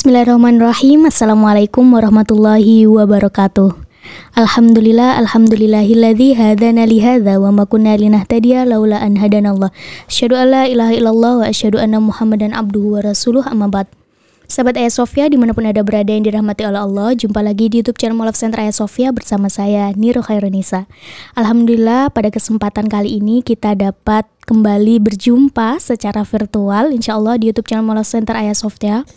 Bismillahirrahmanirrahim. Assalamualaikum warahmatullahi wabarakatuh. Alhamdulillahilladzi hadana li hadza wa ma kunna linahtadiya laula an hadanallah. Asyhadu an la ilaha illallah wa asyhadu anna Muhammadan abduhu wa rasuluh, amma ba'd. Sahabat Ayah Sofia dimanapun Anda berada yang dirahmati oleh Allah, jumpa lagi di YouTube channel Mualaf Center Ayah Sofia bersama saya Niro Khairunisa. Alhamdulillah pada kesempatan kali ini kita dapat kembali berjumpa secara virtual insyaallah di YouTube channel Mualaf Center Ayah Sofia.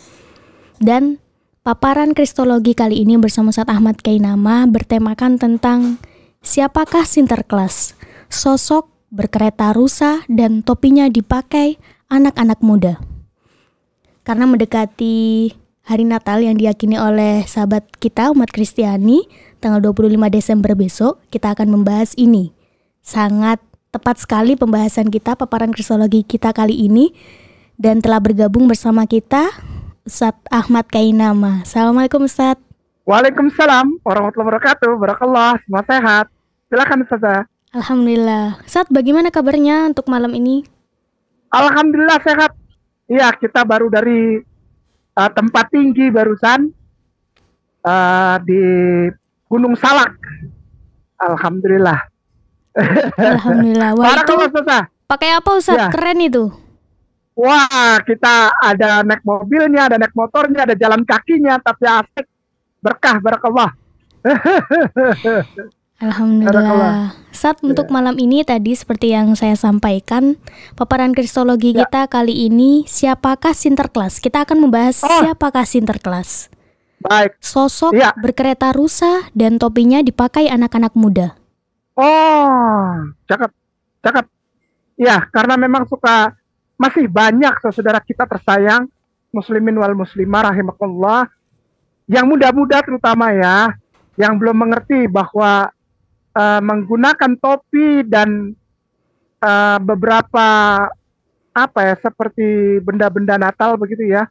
Dan paparan kristologi kali ini bersama Ustaz Ahmad Kainama bertemakan tentang siapakah Sinterklas, sosok berkereta rusa dan topinya dipakai anak-anak muda. Karena mendekati hari Natal yang diyakini oleh sahabat kita umat Kristiani tanggal 25 Desember besok, kita akan membahas ini. Sangat tepat sekali pembahasan kita, paparan kristologi kita kali ini, dan telah bergabung bersama kita Ustaz Ahmad Kainama. Assalamualaikum Ustaz. Waalaikumsalam warahmatullahi wabarakatuh. Barakallah, semua sehat. Silakan Ustazah. Alhamdulillah. Ustaz, bagaimana kabarnya untuk malam ini? Alhamdulillah sehat. Iya, kita baru dari tempat tinggi barusan di Gunung Salak. Alhamdulillah. Alhamdulillah. Wah, itu pakai apa Ustaz? Ya. Keren itu. Wah, kita ada naik mobilnya, ada naik motornya, ada jalan kakinya, tapi asik, berkah, barakallah. Alhamdulillah. Saat untuk malam ini tadi seperti yang saya sampaikan, paparan kristologi kita kali ini siapakah Sinterklas? Kita akan membahas siapakah Sinterklas. Baik. Sosok berkereta rusa dan topinya dipakai anak-anak muda. Oh, cakep, cakep. Ya, karena memang masih banyak saudara kita tersayang muslimin wal muslimah rahimakumullah yang muda-muda terutama ya, yang belum mengerti bahwa menggunakan topi dan beberapa seperti benda-benda Natal begitu ya,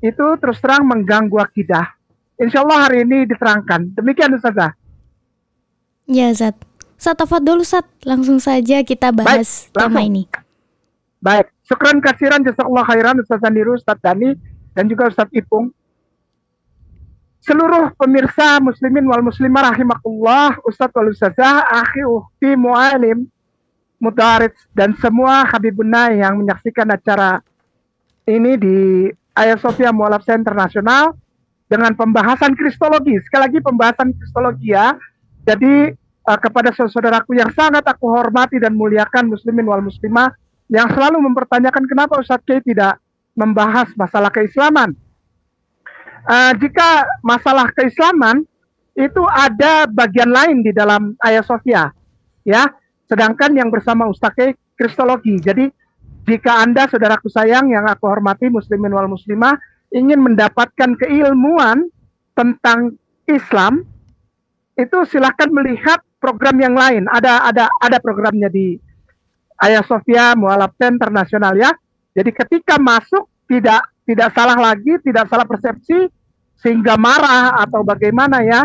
itu terus terang mengganggu akidah. Insya Allah hari ini diterangkan. Demikian Ustazah. Ya Ustaz. Ustaz tafadhol Ustaz, langsung saja kita bahas tema ini. Baik, syukran kasiran jazakallah khairan Ustaz Niru, Ustaz Dani, dan juga Ustaz Ipung. Seluruh pemirsa muslimin wal muslimah rahimakumullah, Ustaz wal Ustazah, akhi ukhti mu'alim, mudaris, dan semua habibunah yang menyaksikan acara ini di Ayah Sofia Mualaf Center Nasional dengan pembahasan kristologi. Sekali lagi pembahasan kristologi ya. Jadi kepada saudaraku yang sangat aku hormati dan muliakan muslimin wal muslimah yang selalu mempertanyakan kenapa Ustadz K tidak membahas masalah keislaman. Jika masalah keislaman itu ada bagian lain di dalam Ayah Sofia, ya. Sedangkan yang bersama Ustadz K kristologi. Jadi jika Anda saudaraku sayang yang aku hormati muslimin wal muslimah ingin mendapatkan keilmuan tentang Islam, itu silahkan melihat program yang lain. Ada programnya di Ayah Sofia Mualaf Center Nasional ya. Jadi ketika masuk tidak salah lagi, tidak salah persepsi sehingga marah atau bagaimana ya.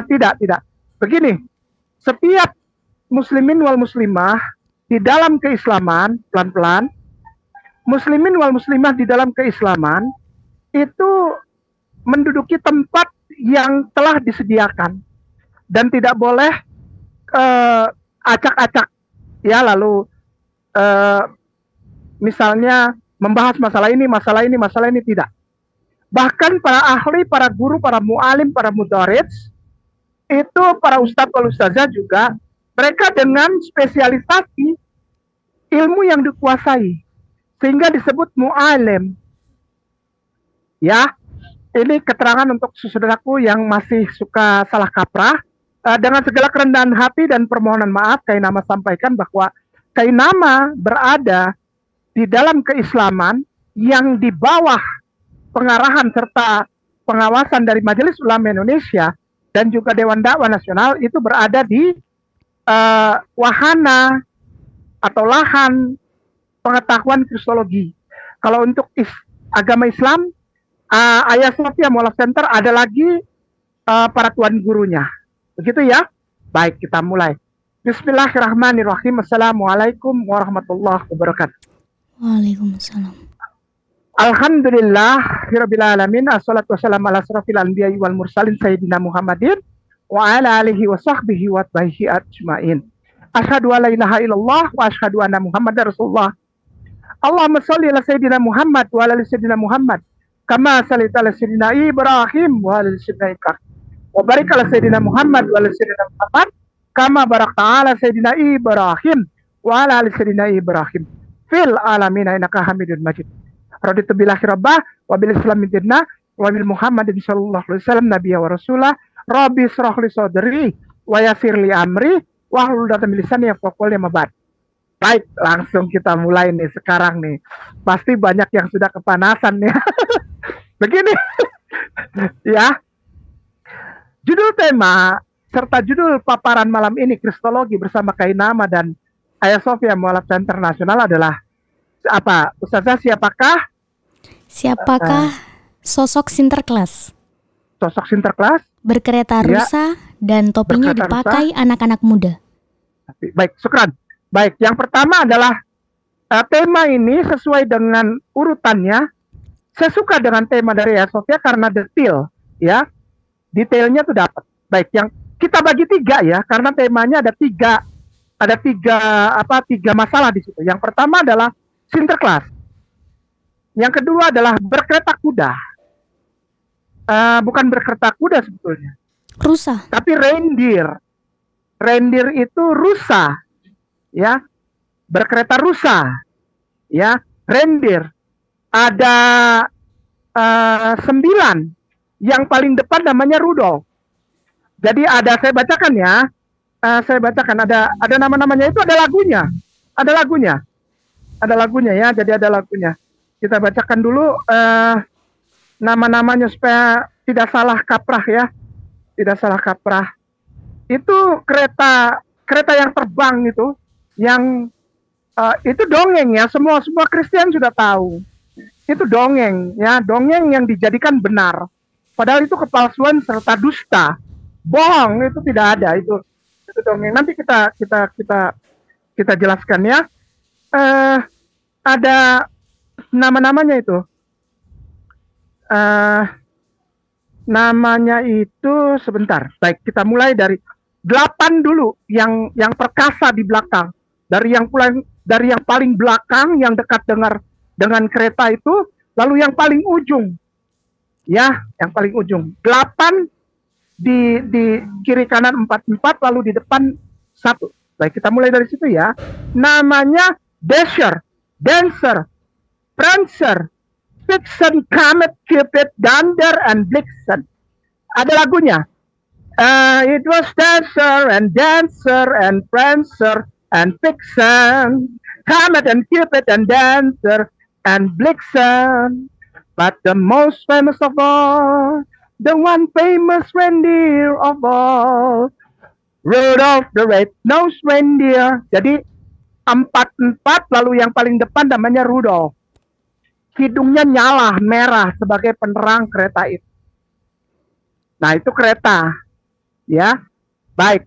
Tidak. Begini, setiap muslimin wal muslimah di dalam keislaman, pelan-pelan, muslimin wal muslimah di dalam keislaman itu menduduki tempat yang telah disediakan dan tidak boleh acak-acak ya, lalu misalnya membahas masalah ini tidak. Bahkan para ahli, para guru, para mu'alim, para mudarris, itu para ustadz wal ustazah juga, mereka dengan spesialisasi ilmu yang dikuasai sehingga disebut mu'alim. Ya, ini keterangan untuk saudaraku yang masih suka salah kaprah. Dengan segala kerendahan hati dan permohonan maaf, Kainama sampaikan bahwa Kainama berada di dalam keislaman yang di bawah pengarahan serta pengawasan dari Majelis Ulama Indonesia dan juga Dewan Dakwah Nasional, itu berada di wahana atau lahan pengetahuan kristologi. Kalau untuk agama Islam, Ayah Sofia Mualaf Center ada lagi para tuan gurunya. Begitu ya. Baik, kita mulai. Bismillahirrahmanirrahim. Assalamualaikum warahmatullahi wabarakatuh. Waalaikumsalam. Alhamdulillahirabbil alamin, assalatu wassalamu ala asrofil anbiya'i wal mursalin sayyidina Muhammadin wa ala alihi wa sahbihi wa tabihi ajmain. Asyhadu alla ilaha illallah wa asyhadu anna Muhammadar Rasulullah. Allahumma shalli ala sayyidina Muhammad wa ala sayyidina Muhammad kama shallaita ala sayyidina Ibrahim wa ala sayyidina Ibrahim wa barik ala sayyidina Muhammad wa ala sayyidina Muhammad kama barakta ala sayyidina Ibrahim wa ala ali sayyidina Ibrahim fil alamin innaka Hamidun Majid. Raditu billahi rabbah wa bil islami dinna wa bil Muhammadin sallallahu alaihi wasallam nabiyya wa rasulah. Rabbi shrah li sadri wa yassir li amri wa hlul 'uqdatam min lisani yafqahu qawli. Baik, langsung kita mulai nih sekarang nih. Pasti banyak yang sudah kepanasan nih. Begini. Ya. Judul tema serta judul paparan malam ini Kristologi bersama Kainama dan Hagia Sophia Mualaf Internasional adalah apa? Ustazah, Siapakah sosok Sinterklas? Sosok Sinterklas Berkereta rusa dan topinya dipakai anak-anak muda. Baik, syukran. Baik, yang pertama adalah tema ini sesuai dengan urutannya. Saya suka dengan tema dari Hagia Sophia karena detail, ya. Detailnya tuh dapat. Baik, yang kita bagi tiga ya, karena temanya ada tiga masalah di situ. Yang pertama adalah Sinterklas. Yang kedua adalah berkereta kuda. Bukan berkereta kuda sebetulnya. Rusa. Tapi reindeer. Reindeer itu rusa. Ya. Berkereta rusa. Ya. Reindeer. Ada 9. Yang paling depan namanya Rudolf. Jadi saya bacakan ya. Saya bacakan ada nama-namanya itu ada lagunya. Ada lagunya ya. Jadi ada lagunya. Kita bacakan dulu nama-namanya supaya tidak salah kaprah ya. Tidak salah kaprah. Itu kereta yang terbang itu yang itu dongeng ya. Semua Kristen sudah tahu. Itu dongeng ya, dongeng yang dijadikan benar. Padahal itu kepalsuan serta dusta. Bohong, itu tidak ada itu dongeng. Nanti kita jelaskan ya. Ada nama-namanya itu. Namanya itu sebentar. Baik, kita mulai dari 8 dulu yang perkasa di belakang. Dari yang paling belakang yang dekat dengan kereta itu, lalu yang paling ujung. Ya, yang paling ujung. 8 di kiri kanan 4, lalu di depan 1. Baik, kita mulai dari situ ya. Namanya Dasher, Dancer, Prancer, Vixen, Comet, Cupid, Dunder, and Blitzen. Ada lagunya. It was Dancer and Dancer and Prancer and Vixen, Comet and Cupid and Dancer and Blitzen. But the most famous of all, the one famous reindeer of all, Rudolph the Red-Nosed Reindeer. Jadi 4 lalu yang paling depan namanya Rudolph. Hidungnya nyala merah sebagai penerang kereta itu. Nah, itu kereta. Ya. Baik.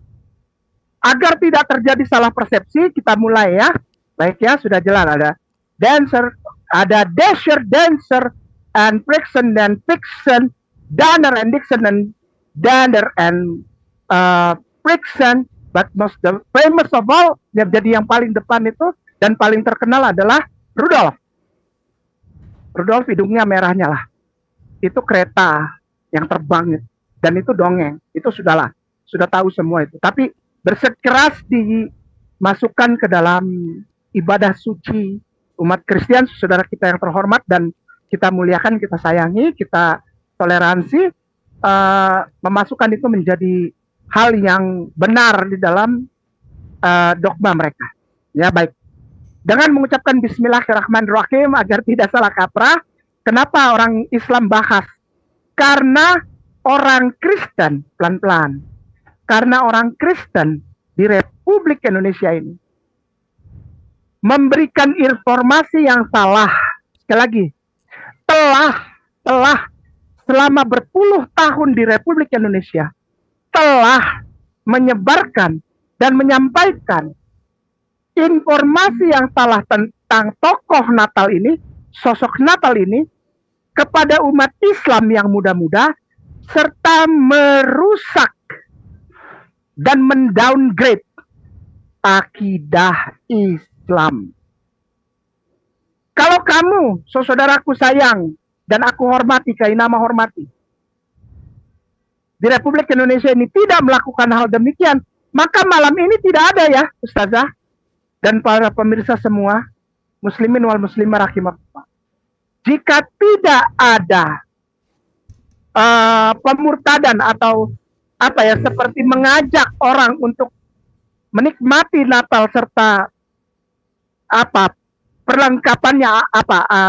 Agar tidak terjadi salah persepsi, kita mulai ya. Baik ya, sudah jelas ada Dancer, ada Dasher, Dancer, and Vixen, dan Vixen, Danner and Dixon, and Dander and Vixen. But most the famous of all, yang jadi yang paling depan itu dan paling terkenal adalah Rudolph. Rudolph hidungnya merahnya lah. Itu kereta yang terbang dan itu dongeng. Itu sudah tahu semua itu. Tapi bersikeras dimasukkan ke dalam ibadah suci umat Kristen, saudara kita yang terhormat dan kita muliakan, kita sayangi, kita toleransi, memasukkan itu menjadi hal yang benar di dalam dogma mereka. Ya, baik. Dengan mengucapkan Bismillahirrahmanirrahim agar tidak salah kaprah, kenapa orang Islam bahas? Karena orang Kristen, pelan-pelan, karena orang Kristen di Republik Indonesia ini memberikan informasi yang salah. Sekali lagi, telah selama berpuluh tahun di Republik Indonesia telah menyebarkan dan menyampaikan informasi yang salah tentang tokoh Natal ini, sosok Natal ini, kepada umat Islam yang muda-muda, serta merusak dan mendowngrade akidah Islam. Kalau kamu, saudaraku sayang, dan aku hormati, Kainama hormati, di Republik Indonesia ini tidak melakukan hal demikian, maka malam ini tidak ada ya, Ustazah, dan para pemirsa semua, muslimin wal muslimah rahimakumullah. Jika tidak ada pemurtadan atau apa ya, seperti mengajak orang untuk menikmati Natal serta apa perlengkapannya,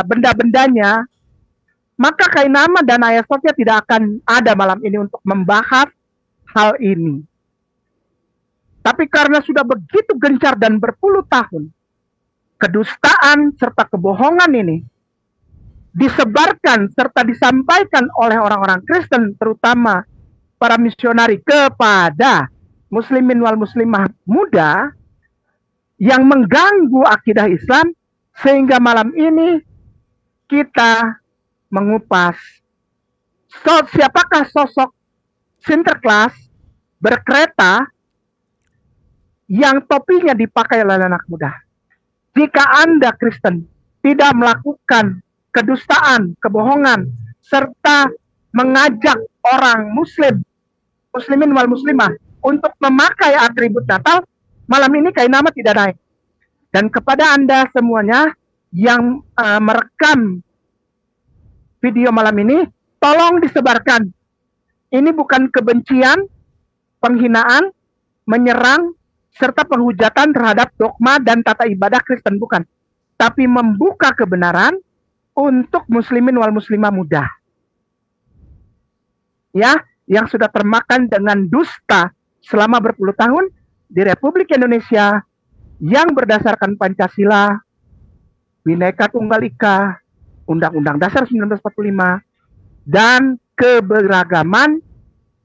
benda-bendanya, maka Kainama dan Hagia Sophia tidak akan ada malam ini untuk membahas hal ini. Tapi karena sudah begitu gencar dan berpuluh tahun kedustaan serta kebohongan ini disebarkan serta disampaikan oleh orang-orang Kristen, terutama para misionari, kepada muslimin wal muslimah muda yang mengganggu akidah Islam, sehingga malam ini kita mengupas siapakah sosok Sinterklas berkereta yang topinya dipakai oleh anak muda. Jika Anda Kristen tidak melakukan kedustaan, kebohongan, serta mengajak orang muslimin wal muslimah untuk memakai atribut Natal, malam ini Kainama tidak naik. Dan kepada Anda semuanya yang merekam video malam ini, tolong disebarkan. Ini bukan kebencian, penghinaan, menyerang, serta penghujatan terhadap dogma dan tata ibadah Kristen, bukan. Tapi membuka kebenaran untuk muslimin wal muslimah muda, ya, yang sudah termakan dengan dusta selama berpuluh tahun di Republik Indonesia yang berdasarkan Pancasila, Bhinneka Tunggal Ika, Undang-Undang Dasar 1945, dan keberagaman,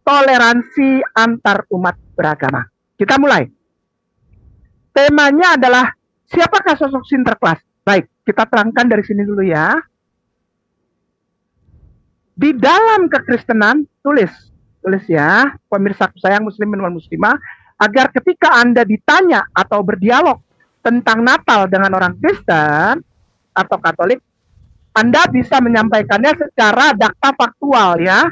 toleransi antar umat beragama. Kita mulai. Temanya adalah siapakah sosok Sinterklas? Baik, kita terangkan dari sini dulu ya. Di dalam kekristenan, tulis ya, pemirsa sayang muslimin wal muslimah, agar ketika Anda ditanya atau berdialog tentang Natal dengan orang Kristen atau Katolik, Anda bisa menyampaikannya secara dakta faktual ya,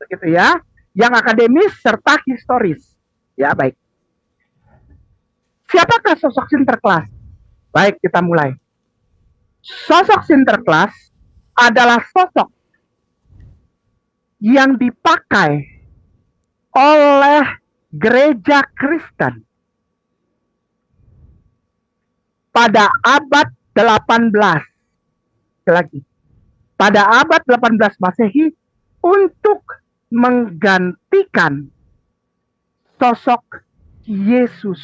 begitu ya, yang akademis serta historis. Ya, baik. Siapakah sosok Sinterklas? Baik, kita mulai. Sosok Sinterklas adalah sosok yang dipakai oleh gereja Kristen pada abad 18. Lagi, pada abad 18 Masehi untuk menggantikan sosok Yesus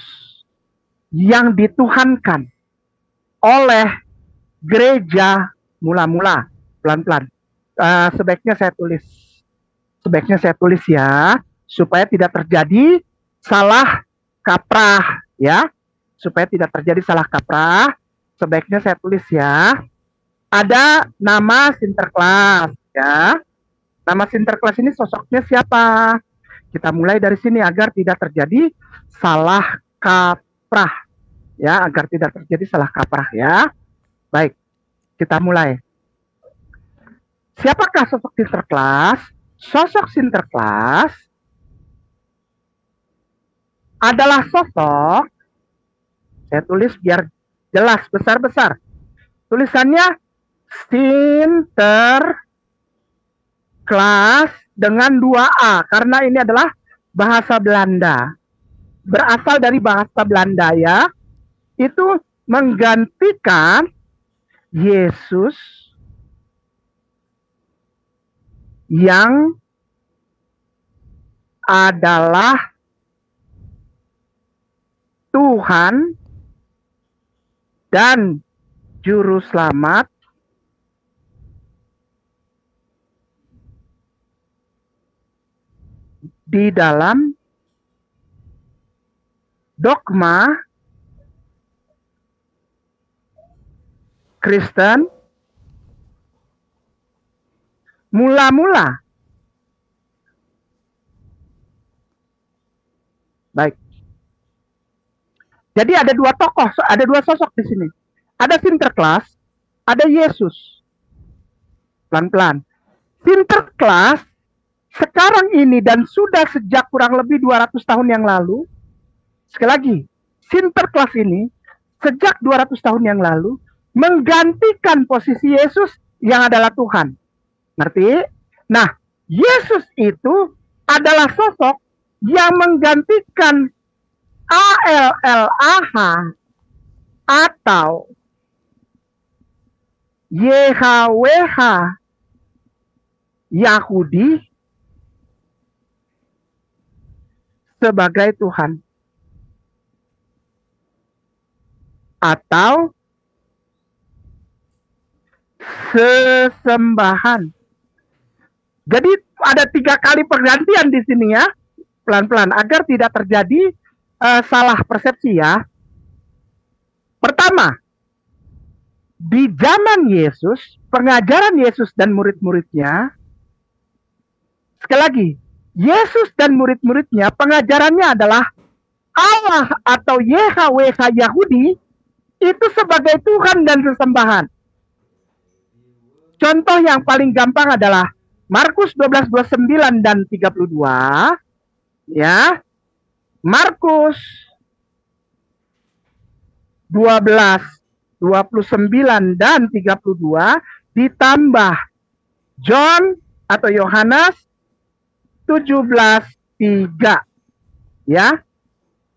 yang dituhankan oleh gereja mula-mula. Pelan-pelan. Sebaiknya saya tulis ya, supaya tidak terjadi salah kaprah ya. Supaya tidak terjadi salah kaprah, sebaiknya saya tulis ya. Ada nama Sinterklas ya. Nama Sinterklas ini sosoknya siapa? Kita mulai dari sini agar tidak terjadi salah kaprah ya, agar tidak terjadi salah kaprah ya. Baik, kita mulai. Siapakah sosok Sinterklas? Sosok Sinterklas adalah sosok, saya tulis biar jelas besar-besar. Tulisannya Sinterklas dengan 2A, karena ini adalah bahasa Belanda. Berasal dari bahasa Belanda ya. Itu menggantikan Yesus yang adalah Tuhan dan Juru Selamat di dalam dogma Kristen mula-mula. Baik. Jadi ada dua tokoh, ada dua sosok di sini. Ada Sinterklas, ada Yesus. Pelan-pelan. Sinterklas sekarang ini dan sudah sejak kurang lebih 200 tahun yang lalu, sekali lagi, Sinterklas ini sejak 200 tahun yang lalu menggantikan posisi Yesus yang adalah Tuhan. Ngerti? Nah, Yesus itu adalah sosok yang menggantikan ALLAH atau YHWH Yahudi sebagai Tuhan atau sesembahan. Jadi ada 3 kali pergantian di sini ya, pelan-pelan agar tidak terjadi salah persepsi ya. Pertama, di zaman Yesus, pengajaran Yesus dan murid-muridnya, sekali lagi, Yesus dan murid-muridnya pengajarannya adalah Allah atau YHWH Yahudi itu sebagai Tuhan dan sesembahan. Contoh yang paling gampang adalah Markus 12:29 dan 32. Ya. Markus 12:29 dan 32 ditambah John atau Yohanes 17:3. Ya.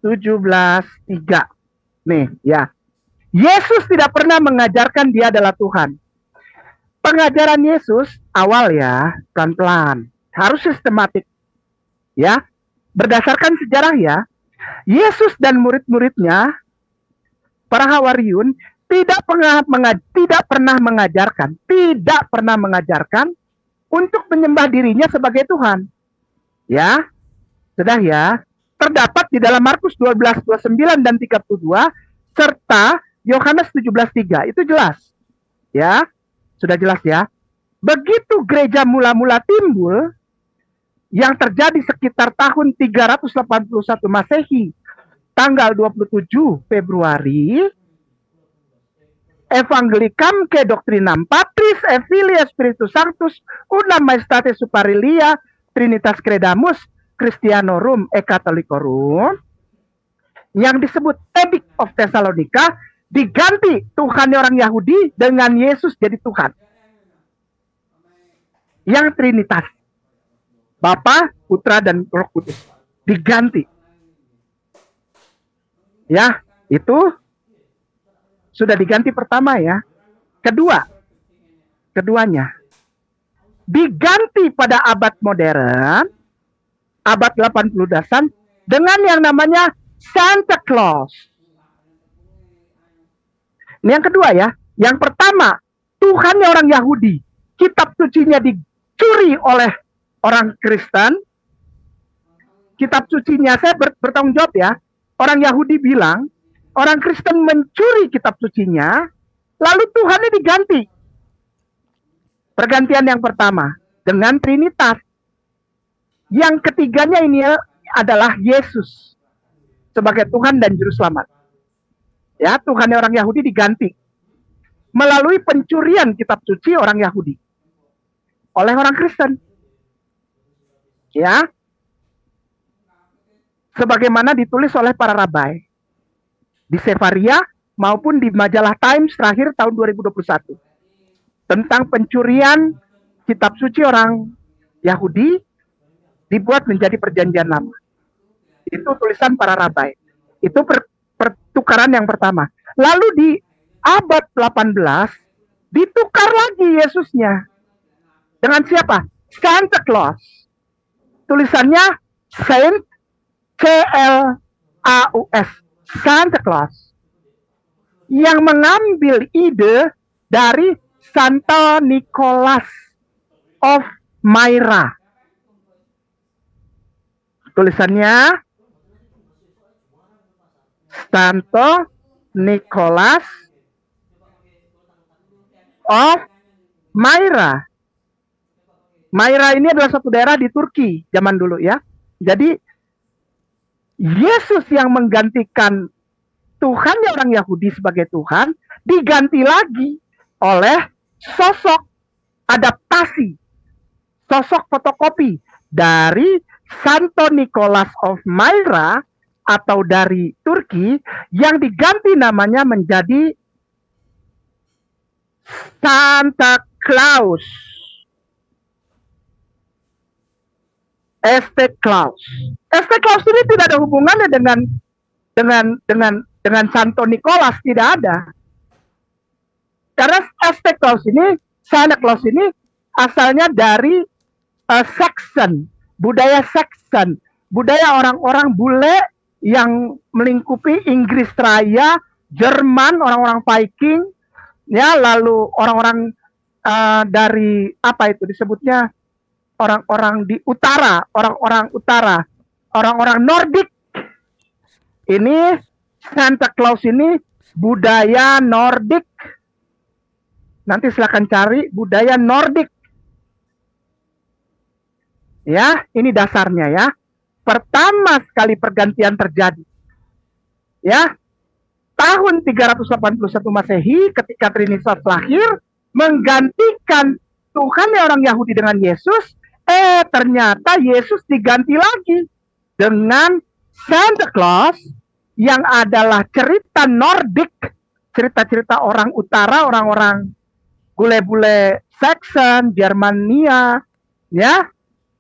17:3. Nih, ya. Yesus tidak pernah mengajarkan dia adalah Tuhan. Pengajaran Yesus awal ya, pelan-pelan, harus sistematik. Ya. Berdasarkan sejarah ya, Yesus dan murid-muridnya, para Hawariyun, tidak pernah mengajarkan untuk menyembah dirinya sebagai Tuhan. Ya, sudah ya. Terdapat di dalam Markus 12:29 dan 32 serta Yohanes 17:3. Itu jelas. Ya, sudah jelas ya. Begitu gereja mula-mula timbul, yang terjadi sekitar tahun 381 Masehi, tanggal 27 Februari, Evangelicam que Doctrinam Patris et Filii Spiritus Sanctus Unam Maestatis Superilia Trinitas Credamus Christianorum et Catholicorum, yang disebut Edict of Thessalonica, diganti Tuhan orang Yahudi dengan Yesus jadi Tuhan yang Trinitas, Bapa, Putra, dan Roh Kudus, diganti. Ya, itu sudah diganti pertama ya. Keduanya diganti pada abad modern, abad 80-an, dengan yang namanya Santa Claus. Ini yang kedua ya. Yang pertama, Tuhannya orang Yahudi, kitab sucinya dicuri oleh orang Kristen. Kitab sucinya, saya bertanggung jawab ya. Orang Yahudi bilang, orang Kristen mencuri kitab sucinya, lalu Tuhannya diganti. Pergantian yang pertama dengan Trinitas. Yang ketiganya ini adalah Yesus sebagai Tuhan dan Juru Selamat. Ya, Tuhannya orang Yahudi diganti melalui pencurian kitab suci orang Yahudi oleh orang Kristen. Ya, sebagaimana ditulis oleh para rabai di Sefaria maupun di majalah Times terakhir tahun 2021 tentang pencurian kitab suci orang Yahudi dibuat menjadi perjanjian lama. Itu tulisan para rabai. Itu pertukaran yang pertama. Lalu di abad 18 ditukar lagi Yesusnya. Dengan siapa? Santa Claus. Tulisannya Saint C-L-A-U-S, Santa Claus, yang mengambil ide dari Santo Nicholas of Myra. Tulisannya Santo Nicholas of Myra. Myra ini adalah suatu daerah di Turki zaman dulu ya. Jadi Yesus yang menggantikan Tuhannya orang Yahudi sebagai Tuhan diganti lagi oleh sosok adaptasi, sosok fotokopi dari Santo Nicholas of Myra atau dari Turki yang diganti namanya menjadi Santa Claus. St. Claus. St. Claus ini tidak ada hubungannya dengan Santo Nicholas, tidak ada. Karena St. Claus ini, Santa Claus ini asalnya dari Saxon, budaya Saxon, budaya orang-orang bule yang melingkupi Inggris Raya, Jerman, orang-orang Viking, ya, lalu orang-orang dari apa itu disebutnya orang-orang di utara, orang-orang Nordik. Ini Santa Claus ini budaya Nordik. Nanti silakan cari budaya Nordik. Ya, ini dasarnya ya. Pertama sekali pergantian terjadi. Ya. Tahun 381 Masehi ketika Trinitas lahir menggantikan Tuhan orang Yahudi dengan Yesus, ternyata Yesus diganti lagi dengan Santa Claus yang adalah cerita Nordik, cerita-cerita orang utara, orang-orang bule-bule Saxon, Germania, ya,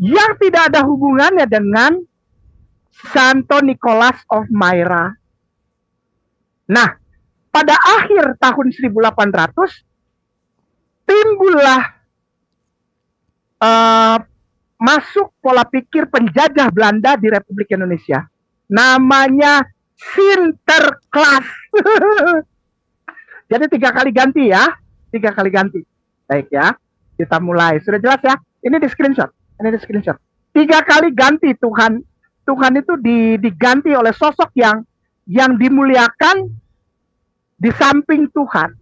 yang tidak ada hubungannya dengan Santo Nicholas of Myra. Nah, pada akhir tahun 1800 timbullah masuk pola pikir penjajah Belanda di Republik Indonesia. Namanya Sinterklaas. Jadi 3 kali ganti ya. 3 kali ganti. Baik ya. Kita mulai. Sudah jelas ya? Ini di screenshot. 3 kali ganti Tuhan. Tuhan itu diganti oleh sosok yang dimuliakan di samping Tuhan.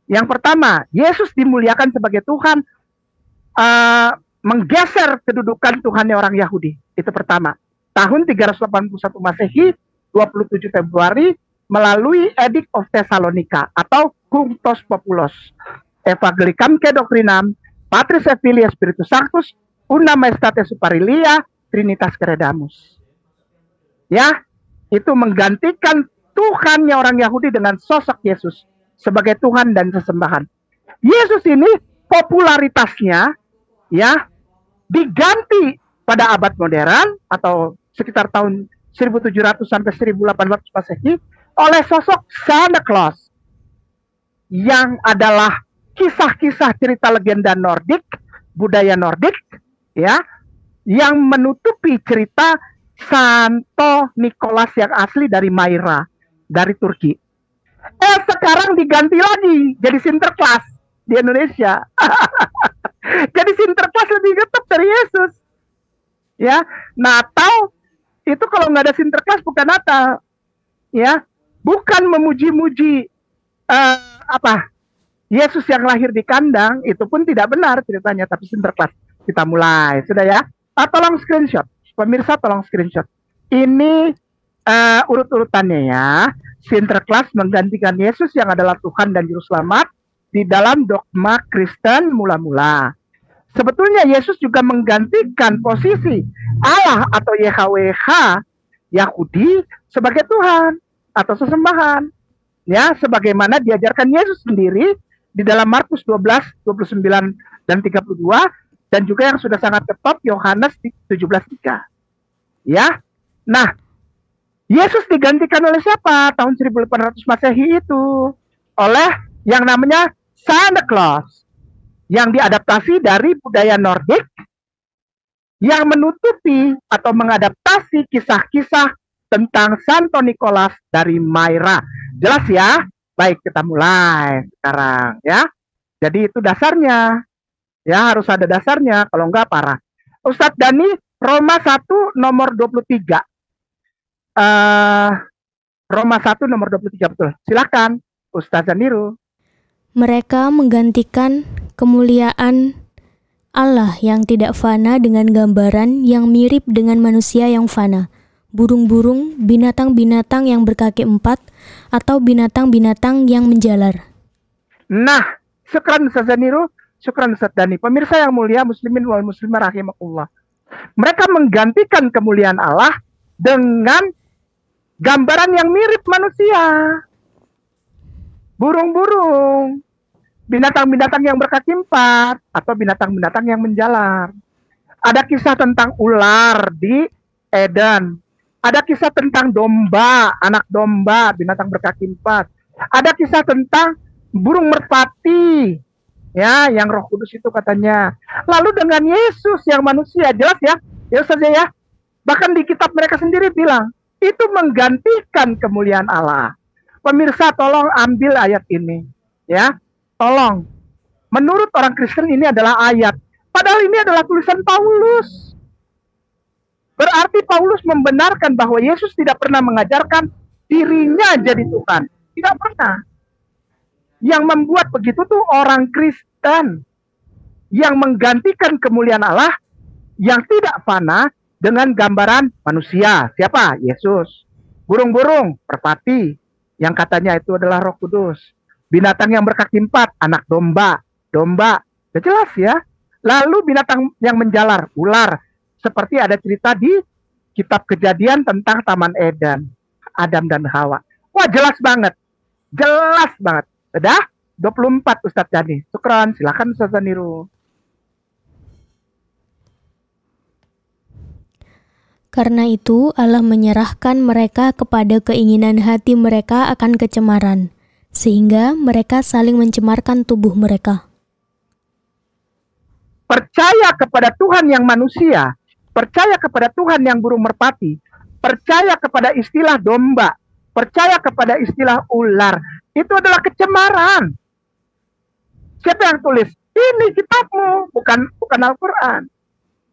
Yang pertama, Yesus dimuliakan sebagai Tuhan, menggeser kedudukan Tuhannya orang Yahudi. Itu pertama. Tahun 381 Masehi, 27 Februari, melalui Edict of Thessalonica atau Cunctos Populos, Evangelicamque Doctrinam, Patris et Filii Spiritus Sanctus, Una Maestate Superilia, Trinitas Credamus. Ya, itu menggantikan Tuhannya orang Yahudi dengan sosok Yesus sebagai Tuhan dan sesembahan. Yesus ini popularitasnya ya diganti pada abad modern atau sekitar tahun 1700 sampai 1800 Masehi oleh sosok Santa Claus yang adalah kisah-kisah cerita legenda Nordik, budaya Nordik ya, yang menutupi cerita Santo Nicholas yang asli dari Myra, dari Turki. Sekarang diganti lagi jadi Sinterklaas di Indonesia. Jadi Sinterklaas lebih getep dari Yesus. Ya, Natal itu kalau nggak ada Sinterklaas bukan Natal. Ya, bukan memuji-muji Yesus yang lahir di kandang, itu pun tidak benar ceritanya, tapi Sinterklaas. Kita mulai, sudah ya? Tolong screenshot, pemirsa tolong screenshot. Ini urut-urutannya ya. Sinterklaas menggantikan Yesus yang adalah Tuhan dan Juru Selamat di dalam dogma Kristen mula-mula. Sebetulnya Yesus juga menggantikan posisi Allah atau YHWH Yahudi sebagai Tuhan atau sesembahan. Ya, sebagaimana diajarkan Yesus sendiri di dalam Markus 12, 29 dan 32 dan juga yang sudah sangat ketop Yohanes 17:3. Ya. Nah, Yesus digantikan oleh siapa? Tahun 1800 Masehi itu oleh yang namanya Santa Claus yang diadaptasi dari budaya Nordik yang menutupi atau mengadaptasi kisah-kisah tentang Santo Nicholas dari Myra. Jelas ya? Baik, kita mulai sekarang ya. Jadi itu dasarnya. Ya, harus ada dasarnya, kalau enggak parah. Ustadz Dani, Roma 1 nomor 23. Roma 1 nomor 23, betul. Silakan, Ustadz Zaniru. Mereka menggantikan kemuliaan Allah yang tidak fana dengan gambaran yang mirip dengan manusia yang fana, burung-burung, binatang-binatang yang berkaki empat, atau binatang-binatang yang menjalar. Nah, syukran Ustaz Zaniru, syukran Ustaz Dani. Pemirsa yang mulia, muslimin wal muslimah rahimakumullah. Mereka menggantikan kemuliaan Allah dengan gambaran yang mirip manusia. Burung-burung, binatang-binatang yang berkaki empat, atau binatang-binatang yang menjalar. Ada kisah tentang ular di Eden. Ada kisah tentang domba, anak domba, binatang berkaki empat. Ada kisah tentang burung merpati, ya, yang Roh Kudus itu katanya. Lalu dengan Yesus yang manusia, jelas ya, ya saja ya. Bahkan di kitab mereka sendiri bilang, itu menggantikan kemuliaan Allah. Pemirsa tolong ambil ayat ini, ya, tolong. Menurut orang Kristen ini adalah ayat, padahal ini adalah tulisan Paulus. Berarti Paulus membenarkan bahwa Yesus tidak pernah mengajarkan dirinya jadi Tuhan. Tidak pernah. Yang membuat begitu tuh orang Kristen yang menggantikan kemuliaan Allah yang tidak fana dengan gambaran manusia. Siapa? Yesus. Burung-burung, merpati, yang katanya itu adalah Roh Kudus. Binatang yang berkaki empat, anak domba. Domba, sudah jelas ya. Lalu binatang yang menjalar, ular. Seperti ada cerita di kitab Kejadian tentang Taman Eden, Adam dan Hawa. Wah, jelas banget. Jelas banget. Sudah? 24 Ustadz Dani. Syukran, silakan Ustadz Daniru. Karena itu Allah menyerahkan mereka kepada keinginan hati mereka akan kecemaran, sehingga mereka saling mencemarkan tubuh mereka. Percaya kepada Tuhan yang manusia, percaya kepada Tuhan yang burung merpati, percaya kepada istilah domba, percaya kepada istilah ular, itu adalah kecemaran. Siapa yang tulis? Ini kitabmu, bukan Al-Quran.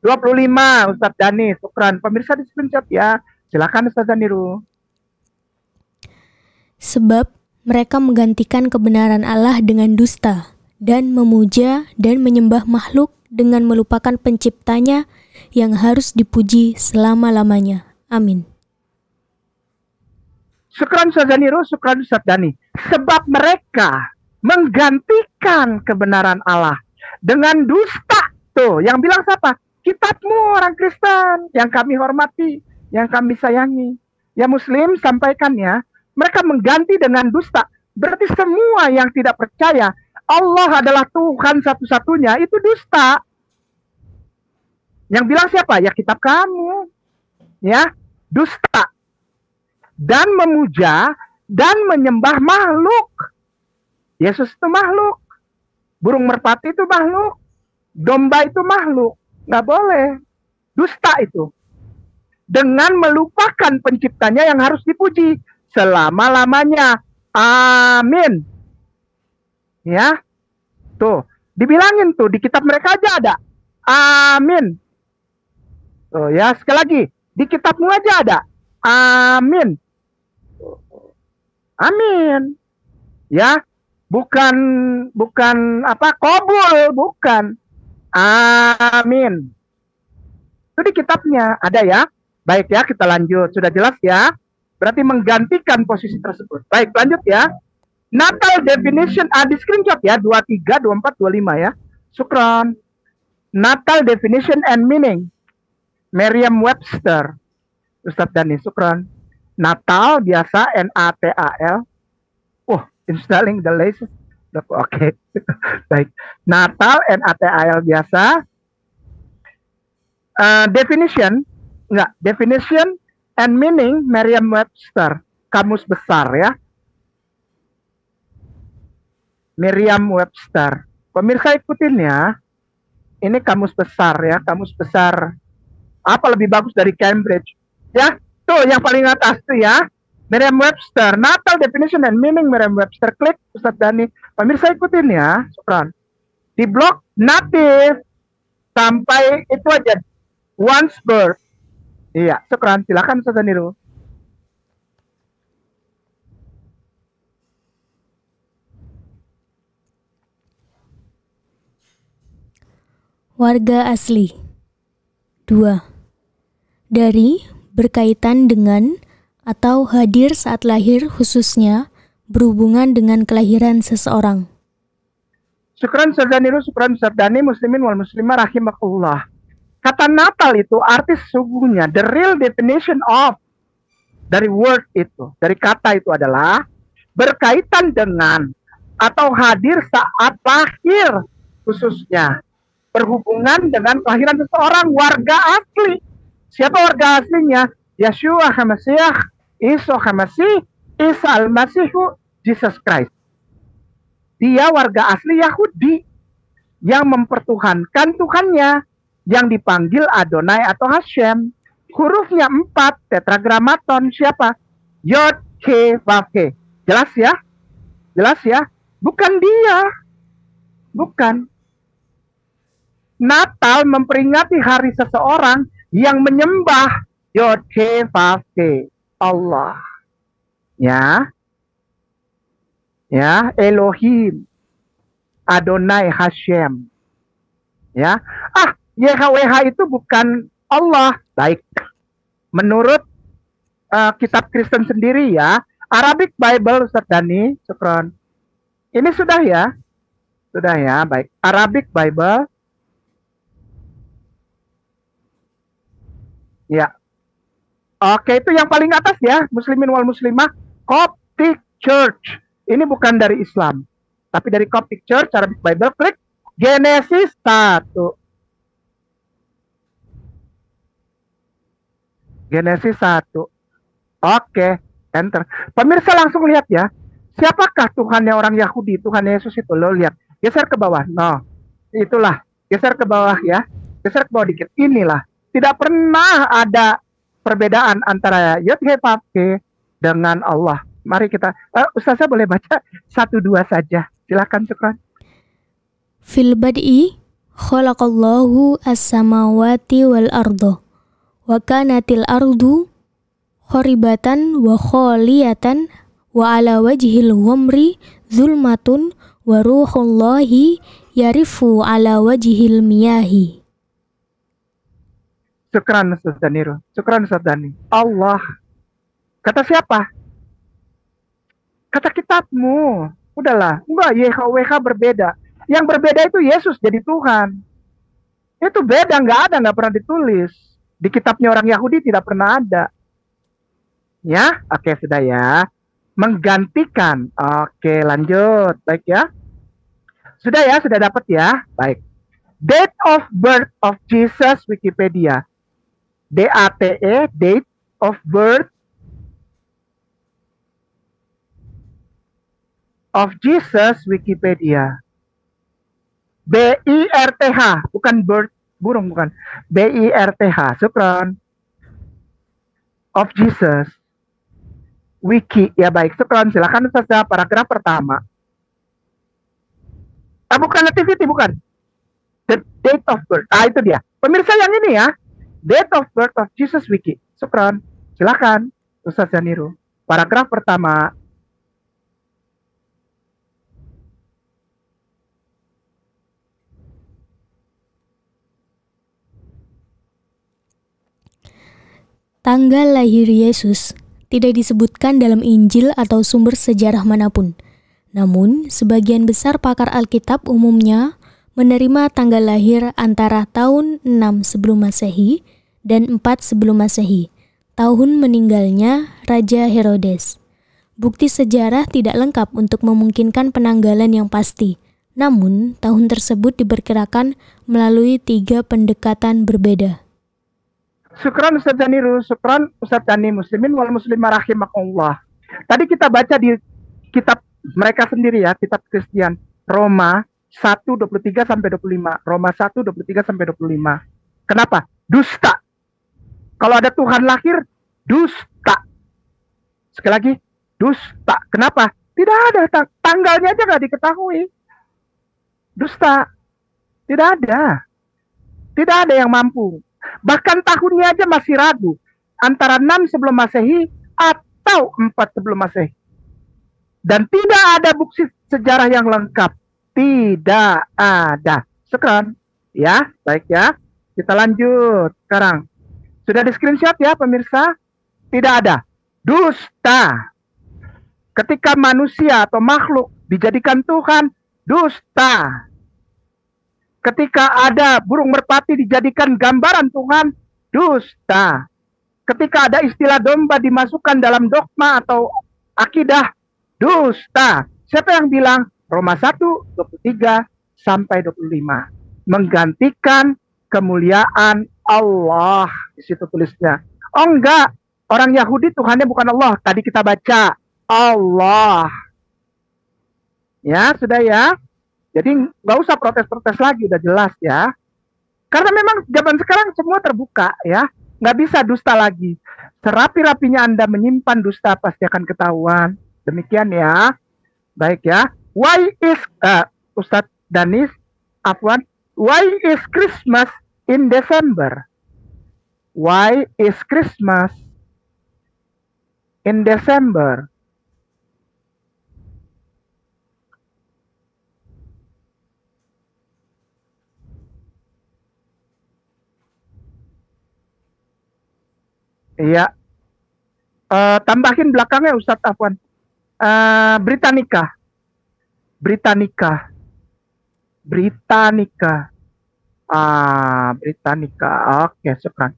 25 Ustadz Dani, syukran. Pemirsa di screenshot ya. Silakan Ustadz Daniru. Sebab mereka menggantikan kebenaran Allah dengan dusta, dan memuja dan menyembah makhluk dengan melupakan penciptanya yang harus dipuji selama-lamanya. Amin. Syukran Ustadz Daniru, syukran Ustadz Dani. Sebab mereka menggantikan kebenaran Allah dengan dusta. Tuh, yang bilang siapa? Kitabmu orang Kristen yang kami hormati, yang kami sayangi. Ya Muslim, sampaikan ya. Mereka mengganti dengan dusta. Berarti semua yang tidak percaya Allah adalah Tuhan satu-satunya, itu dusta. Yang bilang siapa? Ya kitab kamu. Ya, dusta. Dan memuja dan menyembah makhluk. Yesus itu makhluk. Burung merpati itu makhluk. Domba itu makhluk. Nggak boleh. Dusta itu. Dengan melupakan penciptanya yang harus dipuji selama-lamanya. Amin. Ya. Tuh. Dibilangin tuh. Di kitab mereka aja ada. Amin. Tuh ya. Sekali lagi. Di kitabmu aja ada. Amin. Amin. Ya. Bukan apa? Kobul. Bukan. Amin. Itu di kitabnya ada ya. Baik ya, kita lanjut. Sudah jelas ya. Berarti menggantikan posisi tersebut. Baik, lanjut ya. Natal definition, di screenshot ya. 23, 24, 25 ya. Syukran. Natal definition and meaning. Merriam-Webster. Ustadz Dani, syukran. Natal biasa, N-A-T-A-L. Installing the latest. Oke. Baik. Natal, N-A-T-A-L biasa. Definition and meaning Merriam-Webster. Kamus besar ya. Merriam-Webster. Pemirsa ikutin ya. Ini kamus besar ya. Kamus besar. Apa lebih bagus dari Cambridge? Ya. Tuh yang paling atas tuh ya. Merriam-Webster, Natal definition and meaning Merriam-Webster. Klik Ustadz Dani. Pemirsa ikutin ya. Syukran. Di blog native sampai itu aja. Once birth. Iya, syukran. Silakan Ustadz Daniru. Warga asli. 2. Dari, berkaitan dengan, atau hadir saat lahir khususnya, berhubungan dengan kelahiran seseorang. Syukran Sardaniru, syukran Sardani, muslimin wal muslimah rahimakumullah. Kata Natal itu arti sesungguhnya, the real definition of, dari word itu, dari kata itu adalah berkaitan dengan atau hadir saat lahir khususnya, berhubungan dengan kelahiran seseorang, warga asli. Siapa warga aslinya? Yeshua HaMashiach, Isa HaMasih, Isa Al-Masihu, Jesus Christ. Dia warga asli Yahudi yang mempertuhankan Tuhannya, yang dipanggil Adonai atau Hashem. Hurufnya 4, tetragramaton. Siapa? Yod, Ke, Vav, Ke. Jelas ya? Jelas ya? Bukan dia. Bukan. Natal memperingati hari seseorang yang menyembah Yod, Ke, Vav, Ke, Allah. Ya. Ya, Elohim, Adonai, Hashem. Ya. YHWH itu bukan Allah. Baik. Menurut kitab Kristen sendiri ya, Arabic Bible, Ustaz Dani, syukron. Ini sudah ya? Sudah ya, baik. Arabic Bible. Ya. Oke, itu yang paling atas ya, muslimin wal muslimah, Coptic Church. Ini bukan dari Islam, tapi dari Coptic Church, Arabic Bible. Klik Genesis 1. Genesis 1. Oke, enter. Pemirsa langsung lihat ya. Siapakah Tuhannya orang Yahudi? Tuhan Yesus itu. Lo lihat. Geser ke bawah. No. Itulah. Geser ke bawah ya. Geser ke bawah dikit. Inilah. Tidak pernah ada perbedaan antara Yod-Heh-Vav-He dengan Allah. Mari kita, Ustazah boleh baca 1-2 saja. Silakan, syukran. Fil bad'i khalaqallahu as-samawati wal ardo wa kanatil ardu kharibatan wa khaliyatan wa ala wajhil ghamri zulmatun wa ruhullahi yarifu ala wajhil miyahi. Syukran Ustaz Daniru. Syukran Ustaz Dani. Allah. Kata siapa? Kata kitabmu. Udahlah. Enggak, YHWH berbeda. Yang berbeda itu Yesus jadi Tuhan. Itu beda, nggak pernah ditulis. Di kitabnya orang Yahudi tidak pernah ada. Ya, oke sudah ya. Menggantikan. Oke, lanjut. Baik ya. Sudah ya, sudah dapat ya. Baik. Date of birth of Jesus Wikipedia. DATE, date of birth of Jesus Wikipedia. BIRTH, bukan birth, burung bukan. BIRTH, syukron. Of Jesus. Wiki, ya baik, syukron. Silakan saja paragraf pertama. Bukan nativity, bukan. The date of birth. Itu dia. Pemirsa yang ini ya. Date of birth of Jesus Wiki. Syukron. Silakan, Ustaz Janiru. Paragraf pertama. Tanggal lahir Yesus tidak disebutkan dalam Injil atau sumber sejarah manapun. Namun, sebagian besar pakar Alkitab umumnya menerima tanggal lahir antara tahun 6 sebelum Masehi dan 4 sebelum Masehi, tahun meninggalnya Raja Herodes. Bukti sejarah tidak lengkap untuk memungkinkan penanggalan yang pasti. Namun, tahun tersebut diperkirakan melalui 3 pendekatan berbeda. Syukran Ustaz Daniru, syukran Ustaz Dani, muslimin wal muslimah rahimakumullah. Tadi kita baca di kitab mereka sendiri ya, kitab Kristen, Roma 1:23 sampai 25. Roma 1:23 sampai 25. Kenapa? Dusta. Kalau ada Tuhan lahir, dusta. Sekali lagi, dusta. Kenapa? Tidak ada tanggalnya aja nggak diketahui. Dusta. Tidak ada. Tidak ada yang mampu. Bahkan tahunnya aja masih ragu. Antara 6 sebelum Masehi atau 4 sebelum Masehi. Dan tidak ada bukti sejarah yang lengkap. Tidak ada. Sekarang, Ya, baik ya. Kita lanjut sekarang. Sudah di screenshot ya pemirsa? Tidak ada. Dusta. Ketika manusia atau makhluk dijadikan Tuhan, dusta. Ketika ada burung merpati dijadikan gambaran Tuhan, dusta. Ketika ada istilah domba dimasukkan dalam dogma atau akidah, dusta. Siapa yang bilang? Roma 1, 23 sampai 25. Menggantikan kemuliaan Allah. Di situ tulisnya. Oh enggak, orang Yahudi Tuhannya bukan Allah. Tadi kita baca Allah. Ya, sudah ya. Jadi nggak usah protes-protes lagi, udah jelas ya. Karena memang zaman sekarang semua terbuka ya. Nggak bisa dusta lagi. Serapi-rapinya Anda menyimpan dusta pasti akan ketahuan. Demikian ya. Baik ya. Why is Ustadz Danis Afwan, why is Christmas in December? Why is Christmas in December? Iya. Tambahin belakangnya Ustadz Afwan. Britannica. Britannica. Britannica. Britannica. Oke, syukran.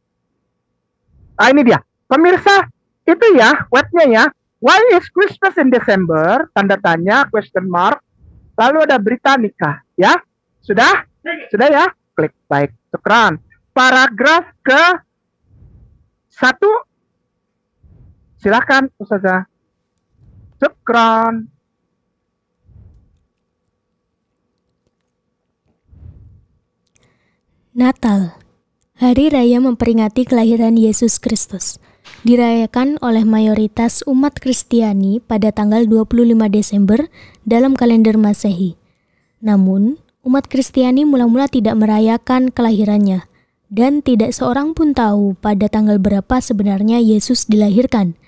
Ini dia. Pemirsa, itu ya webnya ya. Why is Christmas in December? Tanda tanya, question mark. Lalu ada Britannica. Ya? Sudah? Sudah ya? Klik. Baik, syukran. Paragraf ke 1. Silakan Ustazah. Syukran. Natal, hari raya memperingati kelahiran Yesus Kristus, dirayakan oleh mayoritas umat Kristiani pada tanggal 25 Desember dalam kalender Masehi. Namun, umat Kristiani mula-mula tidak merayakan kelahirannya, dan tidak seorang pun tahu pada tanggal berapa sebenarnya Yesus dilahirkan.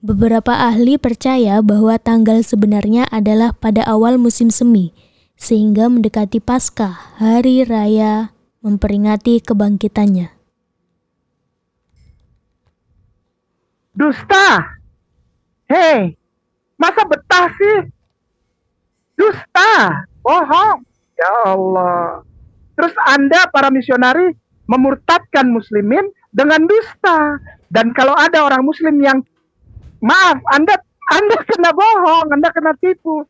Beberapa ahli percaya bahwa tanggal sebenarnya adalah pada awal musim semi, sehingga mendekati Paskah, hari raya memperingati kebangkitannya. Dusta. Hei, masa betah sih? Dusta, bohong. Ya Allah. Terus Anda para misionari memurtadkan muslimin dengan dusta. Dan kalau ada orang muslim yang maaf, Anda kena bohong, Anda kena tipu.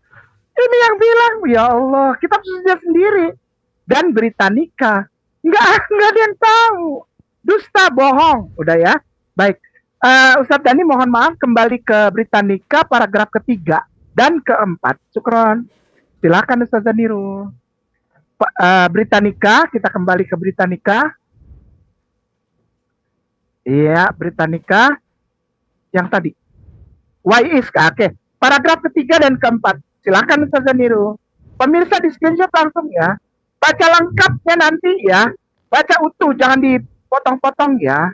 Ini yang bilang, ya Allah, kitab sucinya sendiri. Dan Britannica. Nggak ada yang tahu. Dusta, bohong. Udah ya. Baik. Ustadz Dani mohon maaf kembali ke Britannica paragraf ketiga dan keempat. Syukron. Silakan Ustadz Daniru. Britannica, kita kembali ke Britannica. Iya, Britannica. Yang tadi. Why is, oke. Paragraf ketiga dan keempat. Silakan Ustadz Daniru. Pemirsa di screenshot langsung ya. Baca lengkapnya nanti ya. Baca utuh, jangan dipotong-potong ya.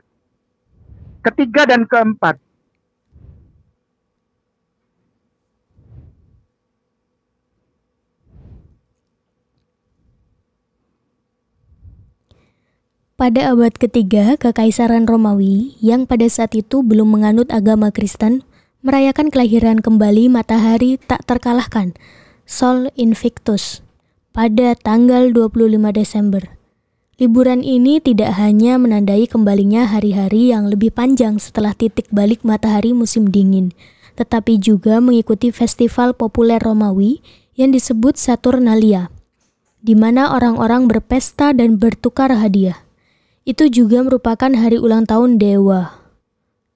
Ketiga dan keempat. Pada abad ketiga, Kekaisaran Romawi yang pada saat itu belum menganut agama Kristen merayakan kelahiran kembali matahari tak terkalahkan, Sol Invictus, pada tanggal 25 Desember. Liburan ini tidak hanya menandai kembalinya hari-hari yang lebih panjang setelah titik balik matahari musim dingin, tetapi juga mengikuti festival populer Romawi yang disebut Saturnalia, di mana orang-orang berpesta dan bertukar hadiah. Itu juga merupakan hari ulang tahun Dewa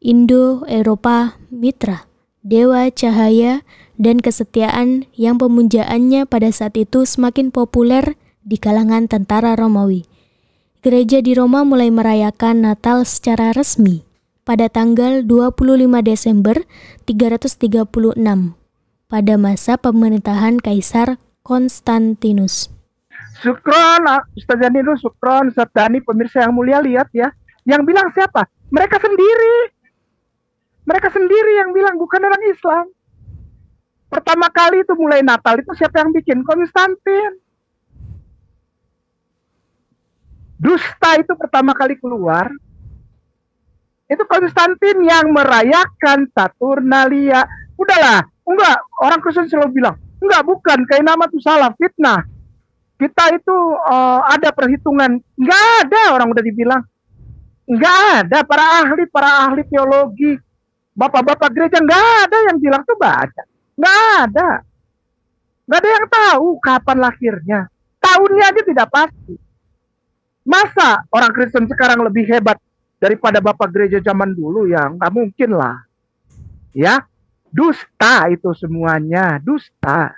Indo-Eropa Mitra, Dewa Cahaya dan Kesetiaan yang pemujaannya pada saat itu semakin populer di kalangan tentara Romawi. Gereja di Roma mulai merayakan Natal secara resmi pada tanggal 25 Desember 336 pada masa pemerintahan Kaisar Konstantinus. Syukron, Ustaz Daniru, syukron, Ustaz Dani, pemirsa yang mulia, lihat ya. Yang bilang siapa? Mereka sendiri. Mereka sendiri yang bilang, bukan orang Islam. Pertama kali itu mulai Natal, itu siapa yang bikin? Konstantin. Dusta itu pertama kali keluar, itu Konstantin yang merayakan Saturnalia. Udahlah, enggak, orang Kristen selalu bilang, enggak, bukan, kayak nama itu salah, fitnah. Kita itu ada perhitungan. Enggak ada, orang udah dibilang. Enggak ada, para ahli teologi, bapak-bapak gereja, enggak ada yang bilang tuh baca. Enggak ada. Enggak ada yang tahu kapan lahirnya. Tahunnya aja tidak pasti. Masa orang Kristen sekarang lebih hebat daripada bapak gereja zaman dulu? Ya nggak mungkin lah. Ya, dusta itu semuanya, dusta.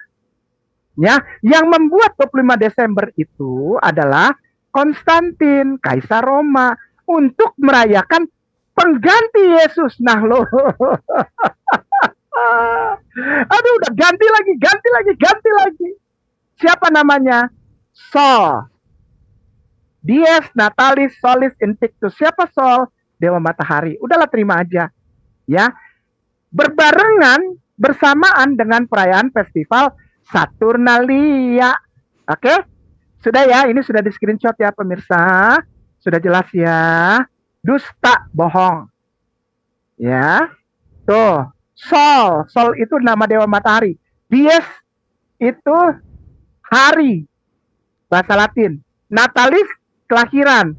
Ya, yang membuat 25 Desember itu adalah Konstantin, Kaisar Roma, untuk merayakan pengganti Yesus. Nah loh, aduh, udah ganti lagi. Siapa namanya? Sol. Dies Natalis Solis Invictus. Siapa Sol? Dewa Matahari. Udahlah, terima aja. Ya, berbarengan bersamaan dengan perayaan festival Saturnalia. Oke? Sudah ya, ini sudah di screenshot ya pemirsa. Sudah jelas ya. Dusta, bohong. Ya. Tuh, Sol. Sol itu nama Dewa Matahari. Dies itu hari, bahasa Latin. Natalis, kelahiran.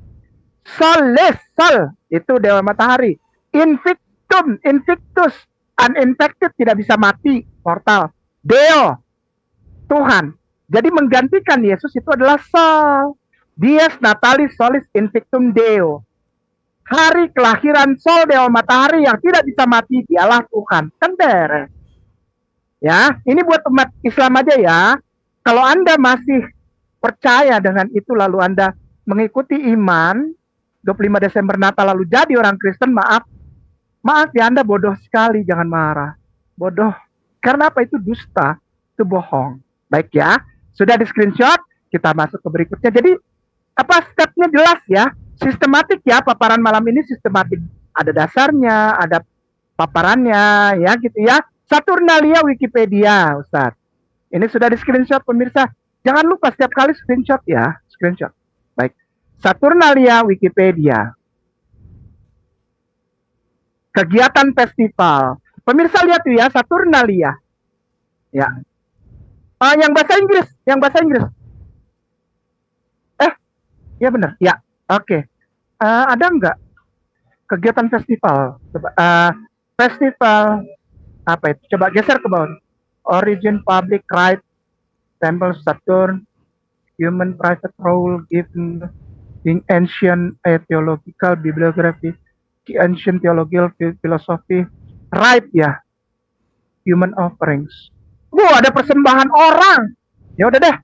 Solis, Sol itu Dewa Matahari. Invictum, Invictus, uninfected, tidak bisa mati, mortal. Deo, Tuhan. Jadi menggantikan Yesus itu adalah Sol. Dies Natalis Solis Invictum Deo. Hari kelahiran Sol, Dewa Matahari yang tidak bisa mati, dialah Tuhan. Kan beres. Ya, ini buat umat Islam aja ya. Kalau Anda masih percaya dengan itu lalu Anda mengikuti iman 25 Desember Natal lalu jadi orang Kristen, maaf ya, Anda bodoh sekali, jangan marah. Bodoh. Karena apa? Itu dusta, itu bohong. Baik ya, sudah di screenshot, kita masuk ke berikutnya. Jadi apa stepnya jelas ya, sistematik ya, paparan malam ini sistematik. Ada dasarnya, ada paparannya ya gitu ya. Saturnalia Wikipedia, Ustaz. Ini sudah di screenshot pemirsa. Jangan lupa setiap kali screenshot ya, screenshot. Baik. Saturnalia Wikipedia. Kegiatan festival. Pemirsa lihat tuh ya, Saturnalia. Ya. Yang bahasa Inggris. Ya benar. Ya. Oke. Ada enggak kegiatan festival? Coba, festival apa itu? Coba geser ke bawah. Origin, public right, temple Saturn, human private role given in ancient theological bibliography, ancient theological philosophy, right ya, human offerings. Ada persembahan orang. Ya udah deh,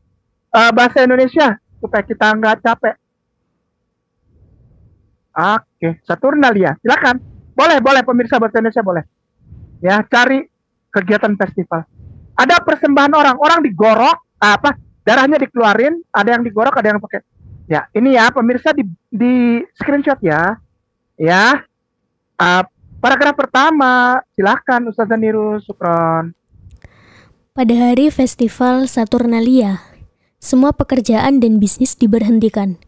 bahasa Indonesia supaya kita nggak capek. Oke, Saturnalia, silakan. Boleh pemirsa bahasa Indonesia boleh. Ya, cari kegiatan festival. Ada persembahan orang digorok, darahnya dikeluarin, ada yang digorok, ada yang pakai. Ya, ini ya pemirsa di screenshot ya. Ya, paragraf pertama, silakan Ustazah Nirul, Sukron. Pada hari festival Saturnalia, semua pekerjaan dan bisnis diberhentikan.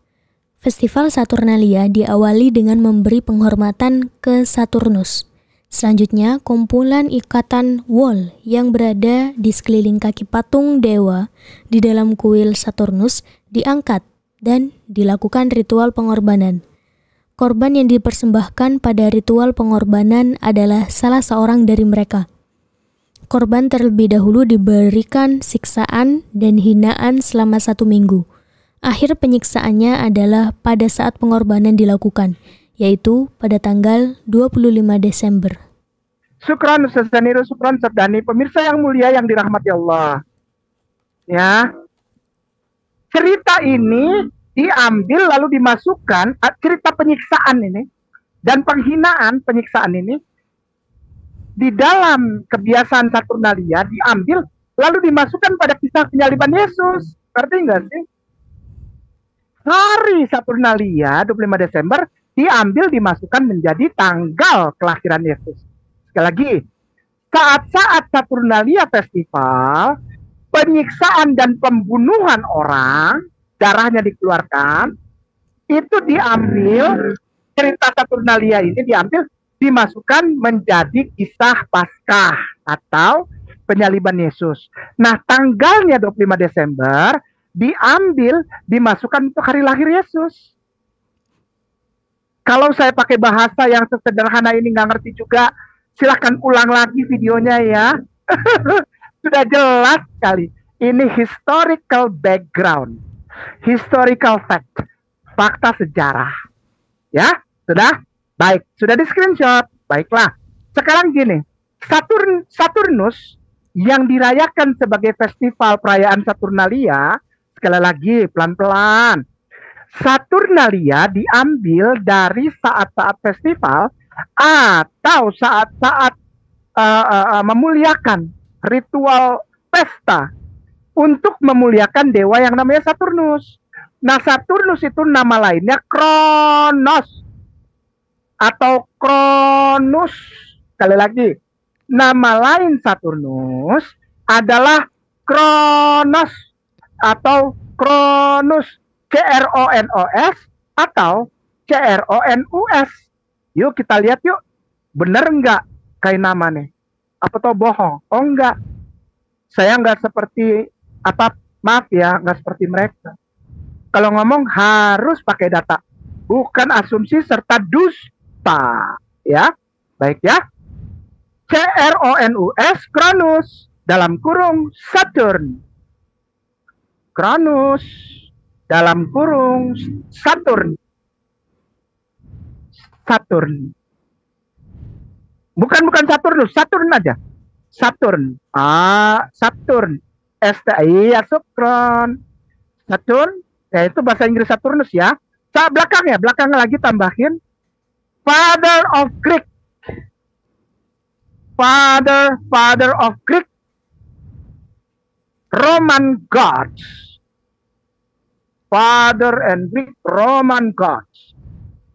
Festival Saturnalia diawali dengan memberi penghormatan ke Saturnus. Selanjutnya, kumpulan ikatan wol yang berada di sekeliling kaki patung dewa di dalam kuil Saturnus diangkat dan dilakukan ritual pengorbanan. Korban yang dipersembahkan pada ritual pengorbanan adalah salah seorang dari mereka. Korban terlebih dahulu diberikan siksaan dan hinaan selama 1 minggu. Akhir penyiksaannya adalah pada saat pengorbanan dilakukan, yaitu pada tanggal 25 Desember. Syukran Ustazah Nirul, syukran Ustaz Dani. Pemirsa yang mulia yang dirahmati Allah. Ya. Cerita ini diambil lalu dimasukkan, cerita penyiksaan ini dan penghinaan penyiksaan ini di dalam kebiasaan Saturnalia diambil lalu dimasukkan pada kisah penyaliban Yesus. Ngerti nggak sih? Hari Saturnalia 25 Desember diambil dimasukkan menjadi tanggal kelahiran Yesus. Sekali lagi, saat-saat Saturnalia festival, penyiksaan dan pembunuhan orang, darahnya dikeluarkan, itu diambil, cerita Saturnalia ini diambil, dimasukkan menjadi kisah Paskah atau penyaliban Yesus. Nah, tanggalnya 25 Desember diambil, dimasukkan untuk hari lahir Yesus. Kalau saya pakai bahasa yang sesederhana ini nggak ngerti juga, silahkan ulang lagi videonya ya. Sudah jelas sekali. Ini historical background, historical fact, fakta sejarah. Ya, sudah? Baik, sudah di screenshot. Baiklah. Sekarang gini, Saturnus yang dirayakan sebagai festival perayaan Saturnalia, sekali lagi pelan-pelan. Saturnalia diambil dari saat-saat festival atau saat-saat memuliakan ritual pesta untuk memuliakan dewa yang namanya Saturnus. Nah, Saturnus itu nama lainnya Kronos atau Kronus. Sekali lagi, nama lain Saturnus adalah Kronos atau Kronus, Kronos atau Cronus. Yuk kita lihat yuk, bener nggak kayak nama nih? Apa toh bohong? Oh enggak, saya nggak seperti maaf ya, nggak seperti mereka. Kalau ngomong harus pakai data, bukan asumsi serta dusta, ya. Baik ya. Cronus, Kronus dalam kurung Saturn. Kronus dalam kurung Saturn. Saturn. Bukan Saturnus, Saturn aja. Saturn. Saturn. Iya, Sukron. Saturn, ya itu bahasa Inggris Saturnus ya. Belakangnya lagi tambahin Father of Greek. Father of Greek. Roman gods. Father and Greek Roman gods.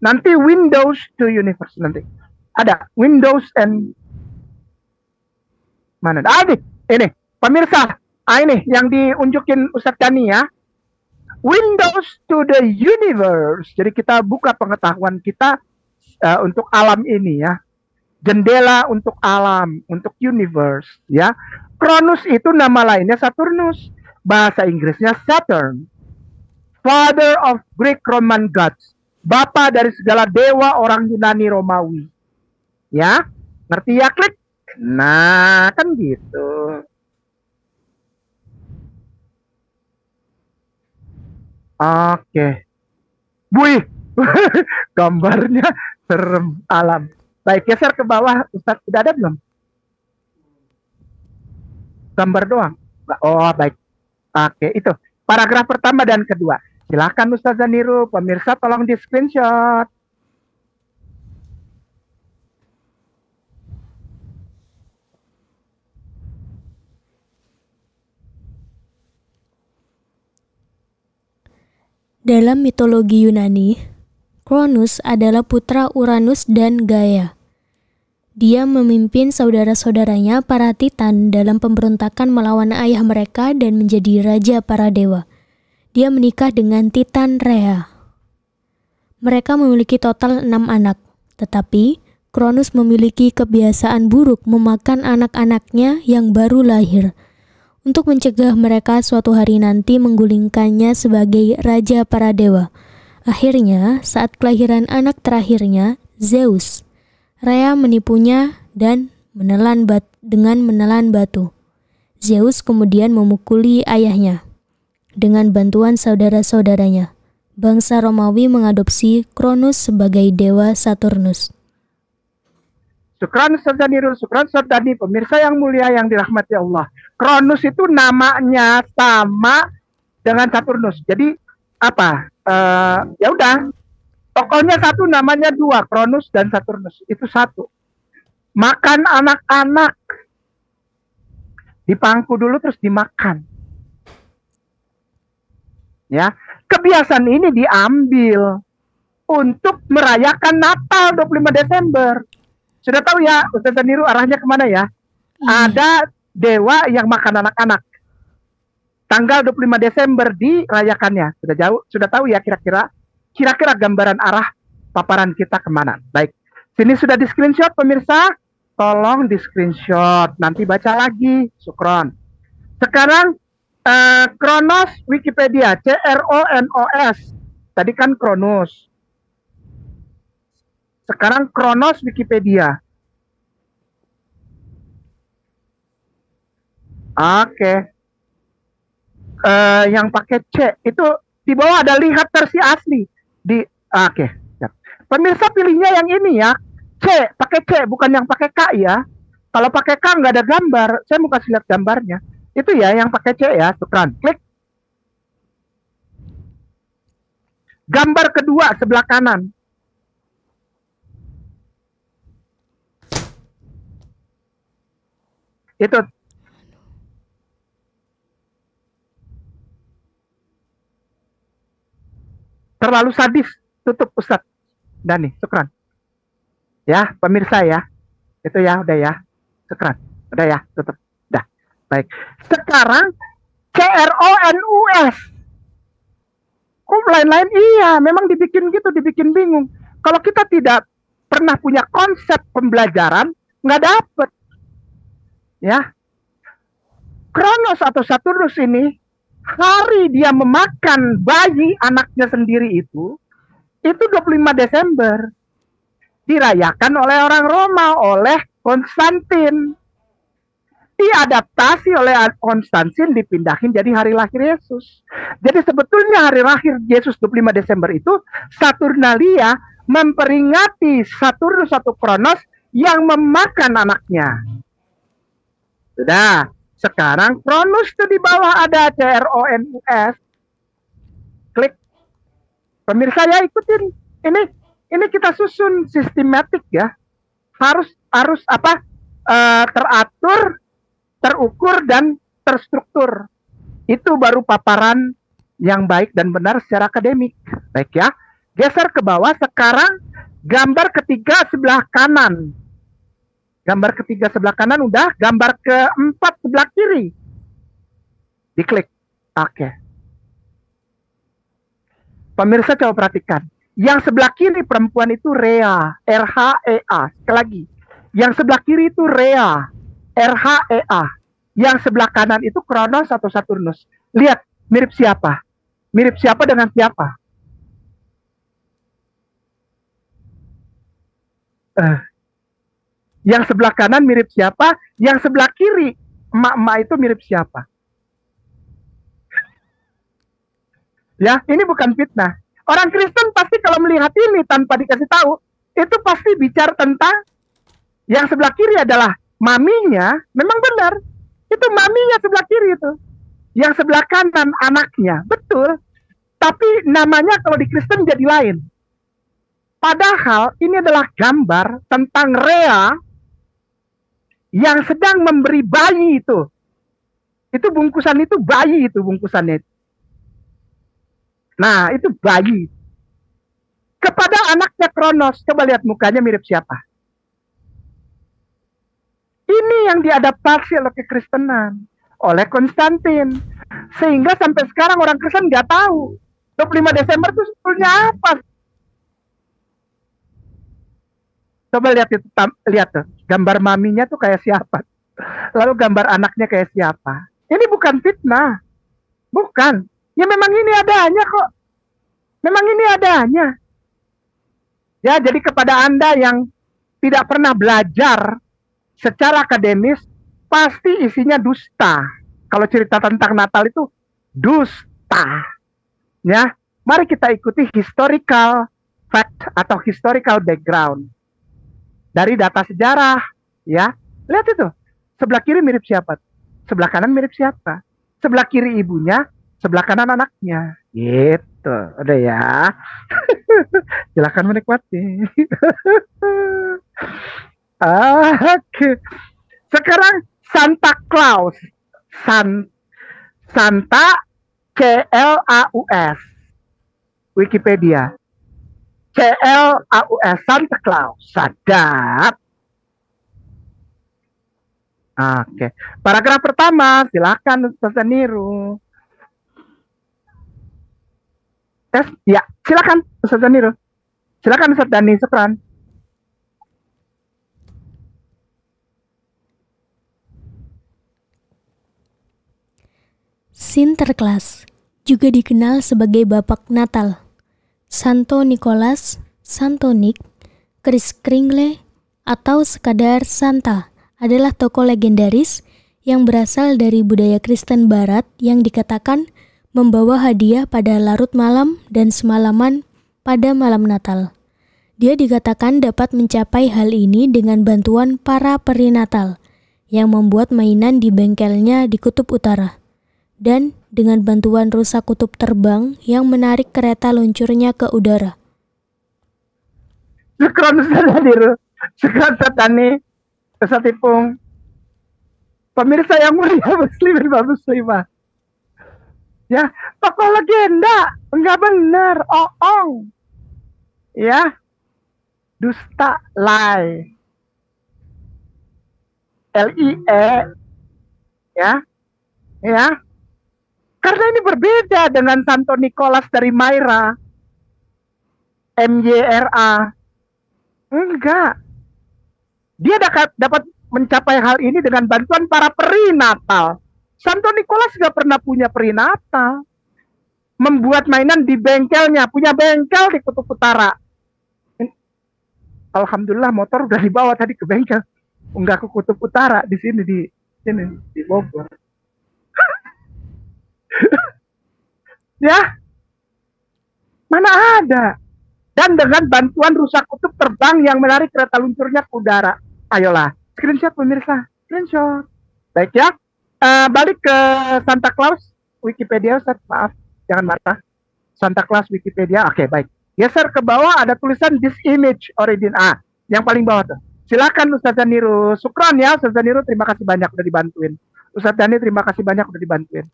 Nanti Windows to Universe nanti. Ada Windows and mana? Ini pemirsa. Ini yang diunjukin Ustadz Dani ya. Windows to the Universe. Jadi kita buka pengetahuan kita untuk alam ini ya. Jendela untuk alam, untuk universe ya. Kronus itu nama lainnya Saturnus. Bahasa Inggrisnya Saturn. Father of Greek Roman gods. Bapa dari segala dewa orang Yunani Romawi. Ya, ngerti ya, klik. Nah, kan gitu. Oke. Wih, gambarnya serem alam. Baik, geser ke bawah. Ustadz, sudah ada belum? Gambar doang. Oh, baik. Oke, itu. Paragraf pertama dan kedua. Silakan Ustadz Zaniru, pemirsa tolong di screenshot. Dalam mitologi Yunani, Kronus adalah putra Uranus dan Gaia. Dia memimpin saudara-saudaranya para Titan dalam pemberontakan melawan ayah mereka dan menjadi raja para dewa. Dia menikah dengan Titan Rhea. Mereka memiliki total 6 anak, tetapi Kronus memiliki kebiasaan buruk memakan anak-anaknya yang baru lahir. Untuk mencegah mereka suatu hari nanti menggulingkannya sebagai raja para dewa. Akhirnya, saat kelahiran anak terakhirnya, Zeus, Rhea menipunya dan menelan batu. Zeus kemudian memukuli ayahnya. Dengan bantuan saudara-saudaranya, bangsa Romawi mengadopsi Kronus sebagai dewa Saturnus. Syukran Sardani, pemirsa yang mulia yang dirahmati Allah. Kronus itu namanya sama dengan Saturnus. Jadi apa? Ya udah. Tokohnya satu, namanya dua, Kronus dan Saturnus. Itu satu. Makan anak-anak. Dipangku dulu terus dimakan. Ya, kebiasaan ini diambil untuk merayakan Natal 25 Desember. Sudah tahu ya, Ustaz Niru arahnya kemana ya? Ada dewa yang makan anak-anak. Tanggal 25 Desember dirayakannya. Sudah tahu ya kira-kira? kira-kira gambaran arah paparan kita kemana. Baik, sini sudah di screenshot pemirsa, tolong di screenshot, nanti baca lagi, syukron. Sekarang Kronos Wikipedia, CRONOS, tadi kan Kronos, sekarang Kronos Wikipedia. Oke. Yang pakai C itu di bawah ada lihat versi asli di oke. Pemirsa pilihnya yang ini ya, C, pakai C bukan yang pakai K ya. Kalau pakai K nggak ada gambar, saya mau kasih lihat gambarnya. Itu ya yang pakai C ya, tukeran. Klik. Gambar kedua sebelah kanan. Itu terlalu sadis, tutup Ustadz Dani, syukran. Ya, pemirsa ya. Itu ya, udah ya. Syukran. Udah ya, tutup. Udah. Baik. Sekarang CRONUS. Kok lain-lain? Iya, memang dibikin gitu, dibikin bingung. Kalau kita tidak pernah punya konsep pembelajaran, nggak dapet. Ya. Kronos atau Saturnus ini, hari dia memakan bayi anaknya sendiri itu 25 Desember. Dirayakan oleh orang Roma, oleh Konstantin. Diadaptasi oleh Konstantin, dipindahin jadi hari lahir Yesus. Jadi sebetulnya hari lahir Yesus 25 Desember itu Saturnalia memperingati Saturnus atau Kronos yang memakan anaknya. Sudah. Sekarang Kronos itu di bawah ada CRONUS. Klik. Pemirsa ya ikutin. Ini kita susun sistematik ya. Harus apa? Teratur, terukur dan terstruktur. Itu baru paparan yang baik dan benar secara akademik. Baik ya. Geser ke bawah. Sekarang gambar ketiga sebelah kanan. Gambar ketiga sebelah kanan udah, gambar keempat sebelah kiri. Diklik. Oke. Pemirsa coba perhatikan. Yang sebelah kiri perempuan itu Rhea, R-H-E-A. Sekali lagi. Yang sebelah kiri itu Rhea, R-H-E-A. Yang sebelah kanan itu Kronos atau Saturnus. Lihat, mirip siapa? Mirip siapa dengan siapa? Yang sebelah kanan mirip siapa? Yang sebelah kiri, emak-emak itu mirip siapa? Ya, ini bukan fitnah. Orang Kristen pasti kalau melihat ini tanpa dikasih tahu, itu pasti bicara tentang yang sebelah kiri adalah maminya, memang benar. Itu maminya sebelah kiri itu. Yang sebelah kanan anaknya, betul. Tapi namanya kalau di Kristen jadi lain. Padahal ini adalah gambar tentang Rhea yang sedang memberi bayi itu. Itu bungkusan itu bayi itu bungkusannya. Nah, itu bayi. Kepada anaknya Kronos, coba lihat mukanya mirip siapa? Ini yang diadaptasi oleh kekristenan, oleh Konstantin. Sehingga sampai sekarang orang Kristen nggak tahu 25 Desember itu sebetulnya apa. Coba lihat itu, lihat tuh, gambar maminya tuh kayak siapa. Lalu gambar anaknya kayak siapa. Ini bukan fitnah. Bukan. Ya memang ini adanya kok. Memang ini adanya. Ya, jadi kepada Anda yang tidak pernah belajar secara akademis, pasti isinya dusta. Kalau cerita tentang Natal itu dusta. Ya, mari kita ikuti historical fact atau historical background. Dari data sejarah, ya. Lihat itu. Sebelah kiri mirip siapa? Sebelah kanan mirip siapa? Sebelah kiri ibunya, sebelah kanan anaknya. Gitu. Udah ya. Silakan menikmati. Oke. Sekarang Santa Claus. Santa C-L-A-U-S. Wikipedia. C-L-A-U-S, Santa Claus. Sadap. Oke. Paragraf pertama, silakan Ustaz Niru. Tes? Ya, silakan Ustaz Daniro. Silakan Ustaz Dani, syukran. Sinterklas juga dikenal sebagai Bapak Natal. Santo Nicholas, Santo Nick, Kris Kringle, atau sekadar Santa adalah tokoh legendaris yang berasal dari budaya Kristen Barat yang dikatakan membawa hadiah pada larut malam dan semalaman pada malam Natal. Dia dikatakan dapat mencapai hal ini dengan bantuan para peri Natal yang membuat mainan di bengkelnya di Kutub Utara dan dengan bantuan rusa kutub terbang yang menarik kereta luncurnya ke udara. Syukran Ustaz Daniro. Syukran Ustaz Dani. Ustaz Ipung. Pemirsa yang mulia muslimin dan muslimah. Ya, tokoh legenda. Enggak benar, oong. Ya, dusta, lie. L-I-E. Ya, ya. Karena ini berbeda dengan Santo Nicholas dari Myra. M-Y-R-A. Enggak. Dia dapat mencapai hal ini dengan bantuan para peri Natal. Santo Nicholas gak pernah punya peri Natal. Membuat mainan di bengkelnya. Punya bengkel di Kutub Utara. Alhamdulillah motor udah dibawa tadi ke bengkel. Enggak ke Kutub Utara. Di sini, di Bogor. Ya, mana ada. Dan dengan bantuan rusa kutub terbang yang menarik kereta luncurnya ke udara. Ayolah, screenshot pemirsa, screenshot. Baik ya, balik ke Santa Claus Wikipedia, Ustaz. Maaf, jangan marah. Santa Claus Wikipedia, oke baik. Geser ke bawah ada tulisan this image origin A, yang paling bawah tuh. Silakan Ustaz Daniro, syukran ya Ustaz Daniro, terima kasih banyak udah dibantuin. Ustaz Dani terima kasih banyak udah dibantuin.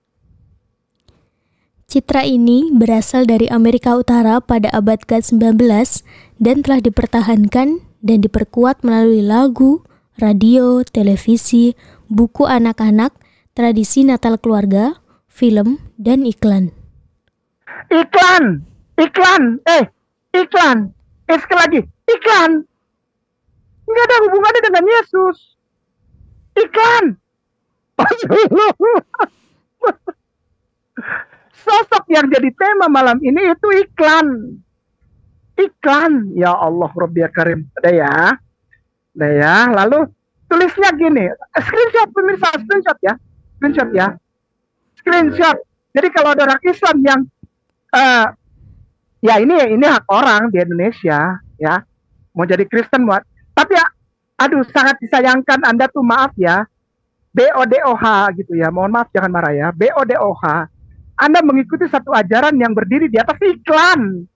Citra ini berasal dari Amerika Utara pada abad ke-19 dan telah dipertahankan dan diperkuat melalui lagu, radio, televisi, buku anak-anak, tradisi Natal keluarga, film, dan iklan. Iklan. Sekali lagi, iklan. Nggak ada hubungannya dengan Yesus. Iklan. Sosok yang jadi tema malam ini itu iklan. Iklan. Ya Allah, Rabbi Karim. Udah ya. Lalu tulisnya gini. Screenshot pemirsa, screenshot ya. Screenshot. Jadi kalau ada orang Islam yang ya ini hak orang di Indonesia ya. Mau jadi Kristen buat. Tapi ya, aduh sangat disayangkan Anda tuh maaf ya. BODOH gitu ya. Mohon maaf jangan marah ya. BODOH. Anda mengikuti satu ajaran yang berdiri di atas iklan.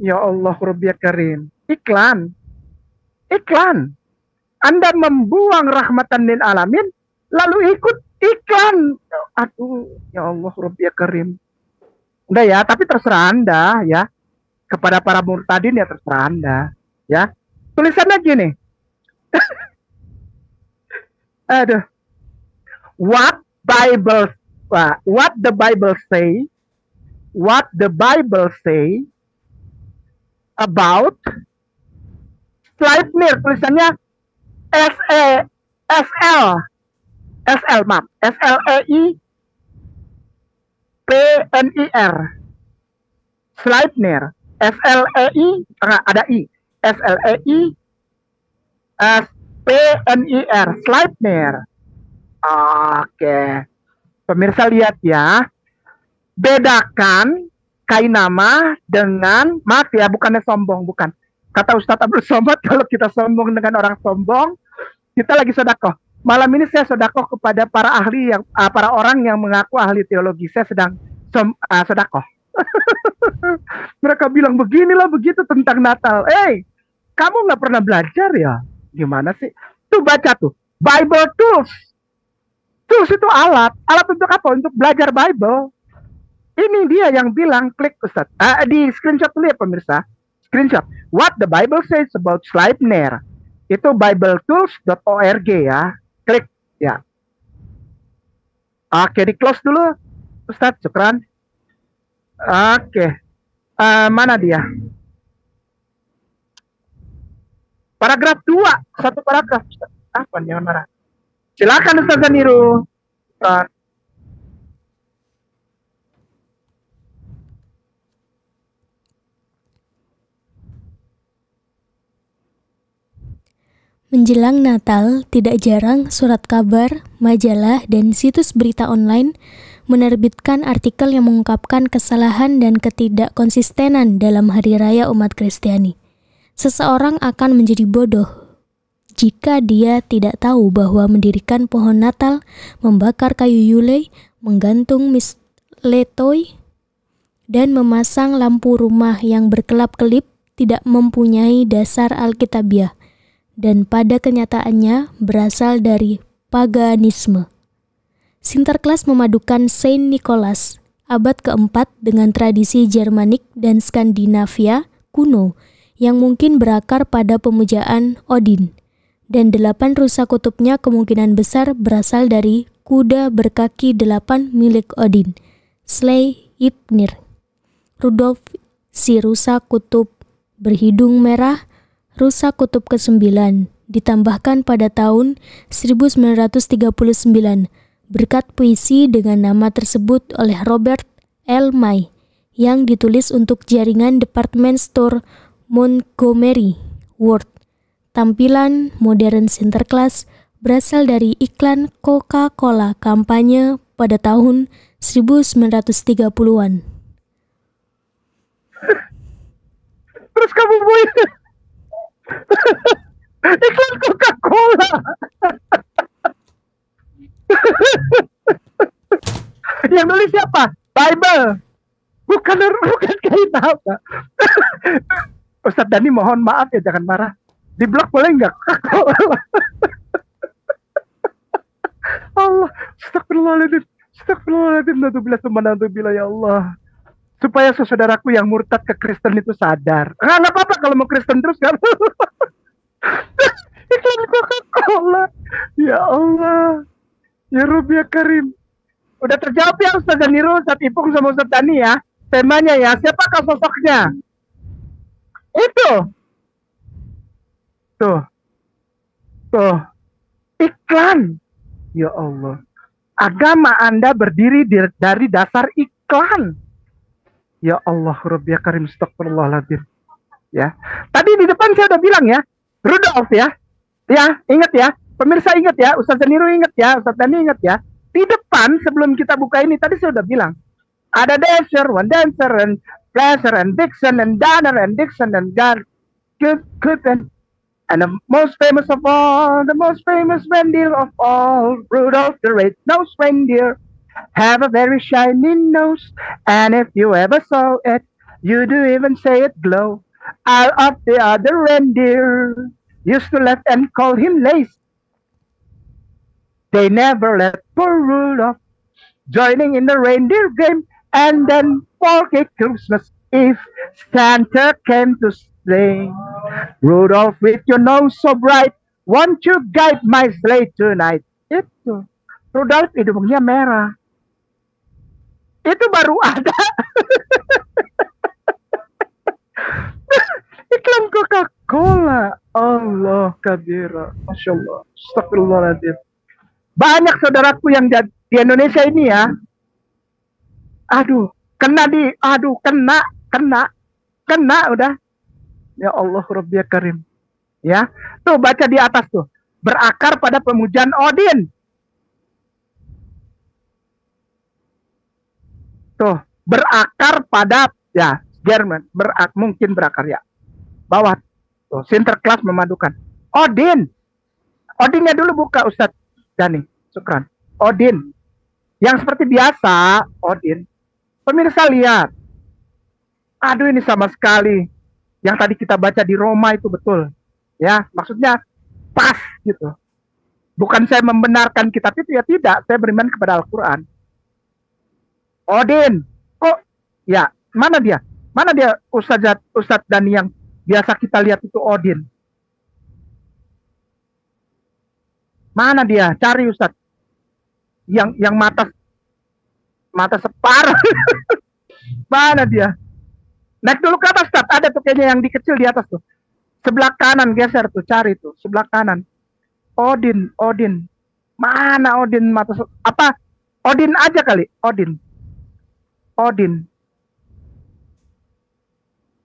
Ya Allah, Rabbi Karim. Iklan. Anda membuang rahmatan lil alamin, lalu ikut iklan. Aduh, ya Allah, Rabbi Karim. Udah ya, tapi terserah Anda ya. Kepada para murtadin ya terserah Anda. Ya. Tulisannya gini. Aduh. What the Bible say about Sleipnir, tulisannya Sleipnir, Sleipnir, ada I, Sleipnir, Sleipnir. Oke. Pemirsa lihat ya, bedakan kainama dengan, maaf ya, bukannya sombong, bukan. Kata Ustadz Abdul Somad, kalau kita sombong dengan orang sombong, kita lagi sedekah. Malam ini saya sedekah kepada para ahli para orang yang mengaku ahli teologi. Saya sedang sedekah. Mereka bilang beginilah begitu tentang Natal. Kamu nggak pernah belajar ya? Gimana sih? Tuh baca tuh, Bible Tools. Tools itu alat untuk apa? Untuk belajar Bible. Ini dia yang bilang, klik Ustaz. Di screenshot dulu ya pemirsa. Screenshot. What the Bible says about Sleipnir. Itu bibletools.org ya. Klik ya. Oke, di close dulu Ustaz, syukran. Oke. Mana dia? Paragraf 2, satu paragraf. Apa nih yang mana? Silakan Ustaz Zaniru. Menjelang Natal, tidak jarang surat kabar, majalah, dan situs berita online menerbitkan artikel yang mengungkapkan kesalahan dan ketidakkonsistenan dalam hari raya umat Kristiani. Seseorang akan menjadi bodoh jika dia tidak tahu bahwa mendirikan pohon Natal, membakar kayu yule, menggantung mistletoe, dan memasang lampu rumah yang berkelap-kelip tidak mempunyai dasar Alkitabiah, dan pada kenyataannya berasal dari paganisme. Sinterklas memadukan Saint Nicholas abad keempat dengan tradisi Germanik dan Skandinavia kuno yang mungkin berakar pada pemujaan Odin, dan 8 rusa kutubnya kemungkinan besar berasal dari kuda berkaki 8 milik Odin, Sleipnir. Rudolf si rusa kutub berhidung merah, rusa kutub ke-9, ditambahkan pada tahun 1939 berkat puisi dengan nama tersebut oleh Robert L. May yang ditulis untuk jaringan department store Montgomery Ward. Tampilan modern Sinterklas berasal dari iklan Coca-Cola kampanye pada tahun 1930-an. Terus kamu buat iklan Coca-Cola. Yang nulis siapa? Bible. Bukan kitab. Ustadz Dani mohon maaf ya, jangan marah. Di blog boleh nggak? Allah, astagfirullahaladzim. Astagfirullahaladzim. Na'udzubillah ya Allah. Supaya saudaraku yang murtad ke Kristen itu sadar. Nggak apa-apa kalau mau Kristen terus kan. Iklan Coca-Cola. Ya Allah. Ya Rabbi ya Karim. Udah terjawab ya Ustaz Zaniru, Ustaz Ipung sama Ustaz Dani ya. Temanya ya, siapakah sosoknya? Itu. Tuh. Iklan. Ya Allah. Agama Anda berdiri dari dasar iklan. Ya Allah, Rabbi ya Karim, astagfirullahaladzim. Ya. Tadi di depan saya udah bilang ya, Rudolf ya. Ya, ingat ya. Pemirsa ingat ya, Ustaz Zaniru ingat ya, Ustaz Dani ingat ya. Di depan sebelum kita buka ini tadi saya udah bilang, ada Dasher, One Dancer, and Flasher, and Dixon, and Danner, and Dixon, and God, good, and the most famous of all, the most famous reindeer of all, Rudolph the Red-Nosed Reindeer, have a very shiny nose, and if you ever saw it, you do even say it glow. All of the other reindeer used to laugh and call him lazy. They never let poor Rudolph joining in the reindeer game, and then forget Christmas Eve, Santa came to sleigh. Rudolph, with your nose so bright, won't you guide my sleigh tonight? Itu. Rudolph hidungnya merah. Itu baru ada. Iklan Coca-Cola. Allah kabira. Masya Allah. Astagfirullahaladzim. Banyak saudaraku yang di Indonesia ini ya. Kena udah. Ya Allah Rabbi Karim. Ya. Tuh baca di atas tuh. Berakar pada pemujaan Odin. Tuh, berakar pada ya, Jerman, mungkin berakar ya. Bawah tuh, Sinterklas memadukan Odin. Odinnya dulu buka Ustadz Dani, syukran. Odin. Yang seperti biasa, Odin. Pemirsa lihat. Ini sama sekali yang tadi kita baca di Roma itu betul. Ya, maksudnya pas gitu. Bukan saya membenarkan kitab itu ya, tidak. Saya beriman kepada Al-Quran. Odin. Kok ya, mana dia? Mana dia Ustadz Dani yang biasa kita lihat itu Odin? Mana dia? Cari Ustadz. Yang mata separuh. Mana dia? Naik dulu ke atas, Ustaz. Ada tuh kayaknya yang di kecil di atas tuh. Sebelah kanan geser tuh, cari tuh. Sebelah kanan. Odin, Odin. Mana Odin mata apa? Odin aja kali, Odin. Odin.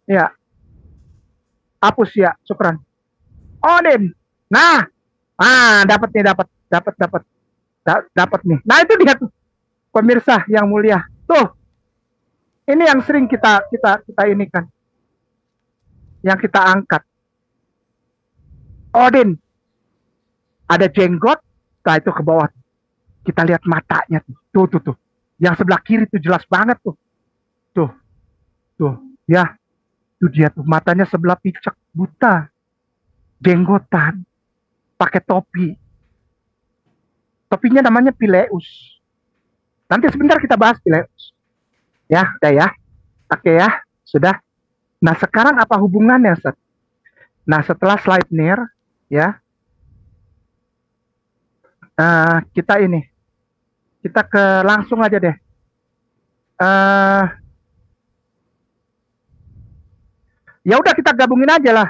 Ya. Hapus ya, syukran. Odin. Nah. Dapat nih, dapat nih. Nah, itu dia tuh. Pemirsa yang mulia. Tuh. Ini yang sering kita ini kan. Yang kita angkat. Odin. Ada jenggot, nah itu ke bawah. Kita lihat matanya tuh. Tuh. Yang sebelah kiri tuh jelas banget tuh. Tuh. Ya. Tuh dia tuh matanya sebelah picek, buta. Jenggotan. Pakai topi. Topinya namanya Pileus. Nanti sebentar kita bahas Pileus. Ya, udah ya. Oke ya, sudah. Nah, sekarang apa hubungannya, Ustaz? Nah, setelah slide near, ya. Kita ke langsung aja deh. Ya udah kita gabungin aja lah.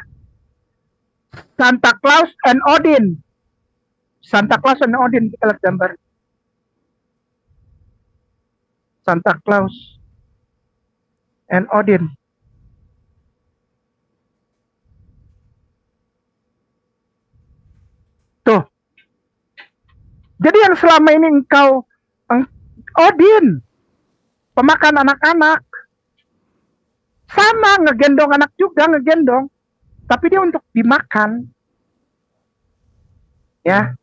Santa Claus and Odin. Santa Claus and Odin, kita lihat gambar. Santa Claus and Odin. Tuh. Jadi yang selama ini engkau Odin, pemakan anak-anak, sama ngegendong anak juga, ngegendong, tapi dia untuk dimakan. Ya.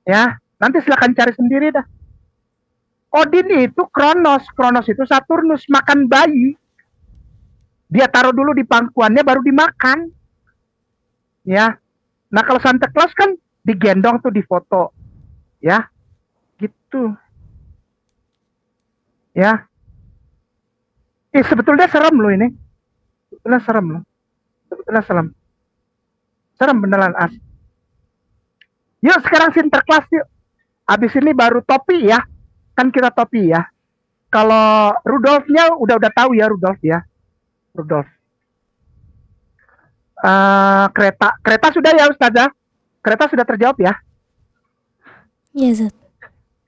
Ya, nanti silakan cari sendiri dah. Odin itu Kronos itu Saturnus, makan bayi. Dia taruh dulu di pangkuannya baru dimakan. Ya. Nah, kalau Santa Claus kan digendong tuh, difoto. Ya. Gitu. Ya. Sebetulnya serem loh ini. Sebetulnya serem loh. Serem beneran asli. Yuk sekarang Sinterklas yuk. Abis ini baru topi ya. Kan kita topi ya. Kalau Rudolfnya udah tahu ya, Rudolf ya. Rudolf. Kereta sudah ya Ustazah. Kereta sudah terjawab ya. Iya, Zat.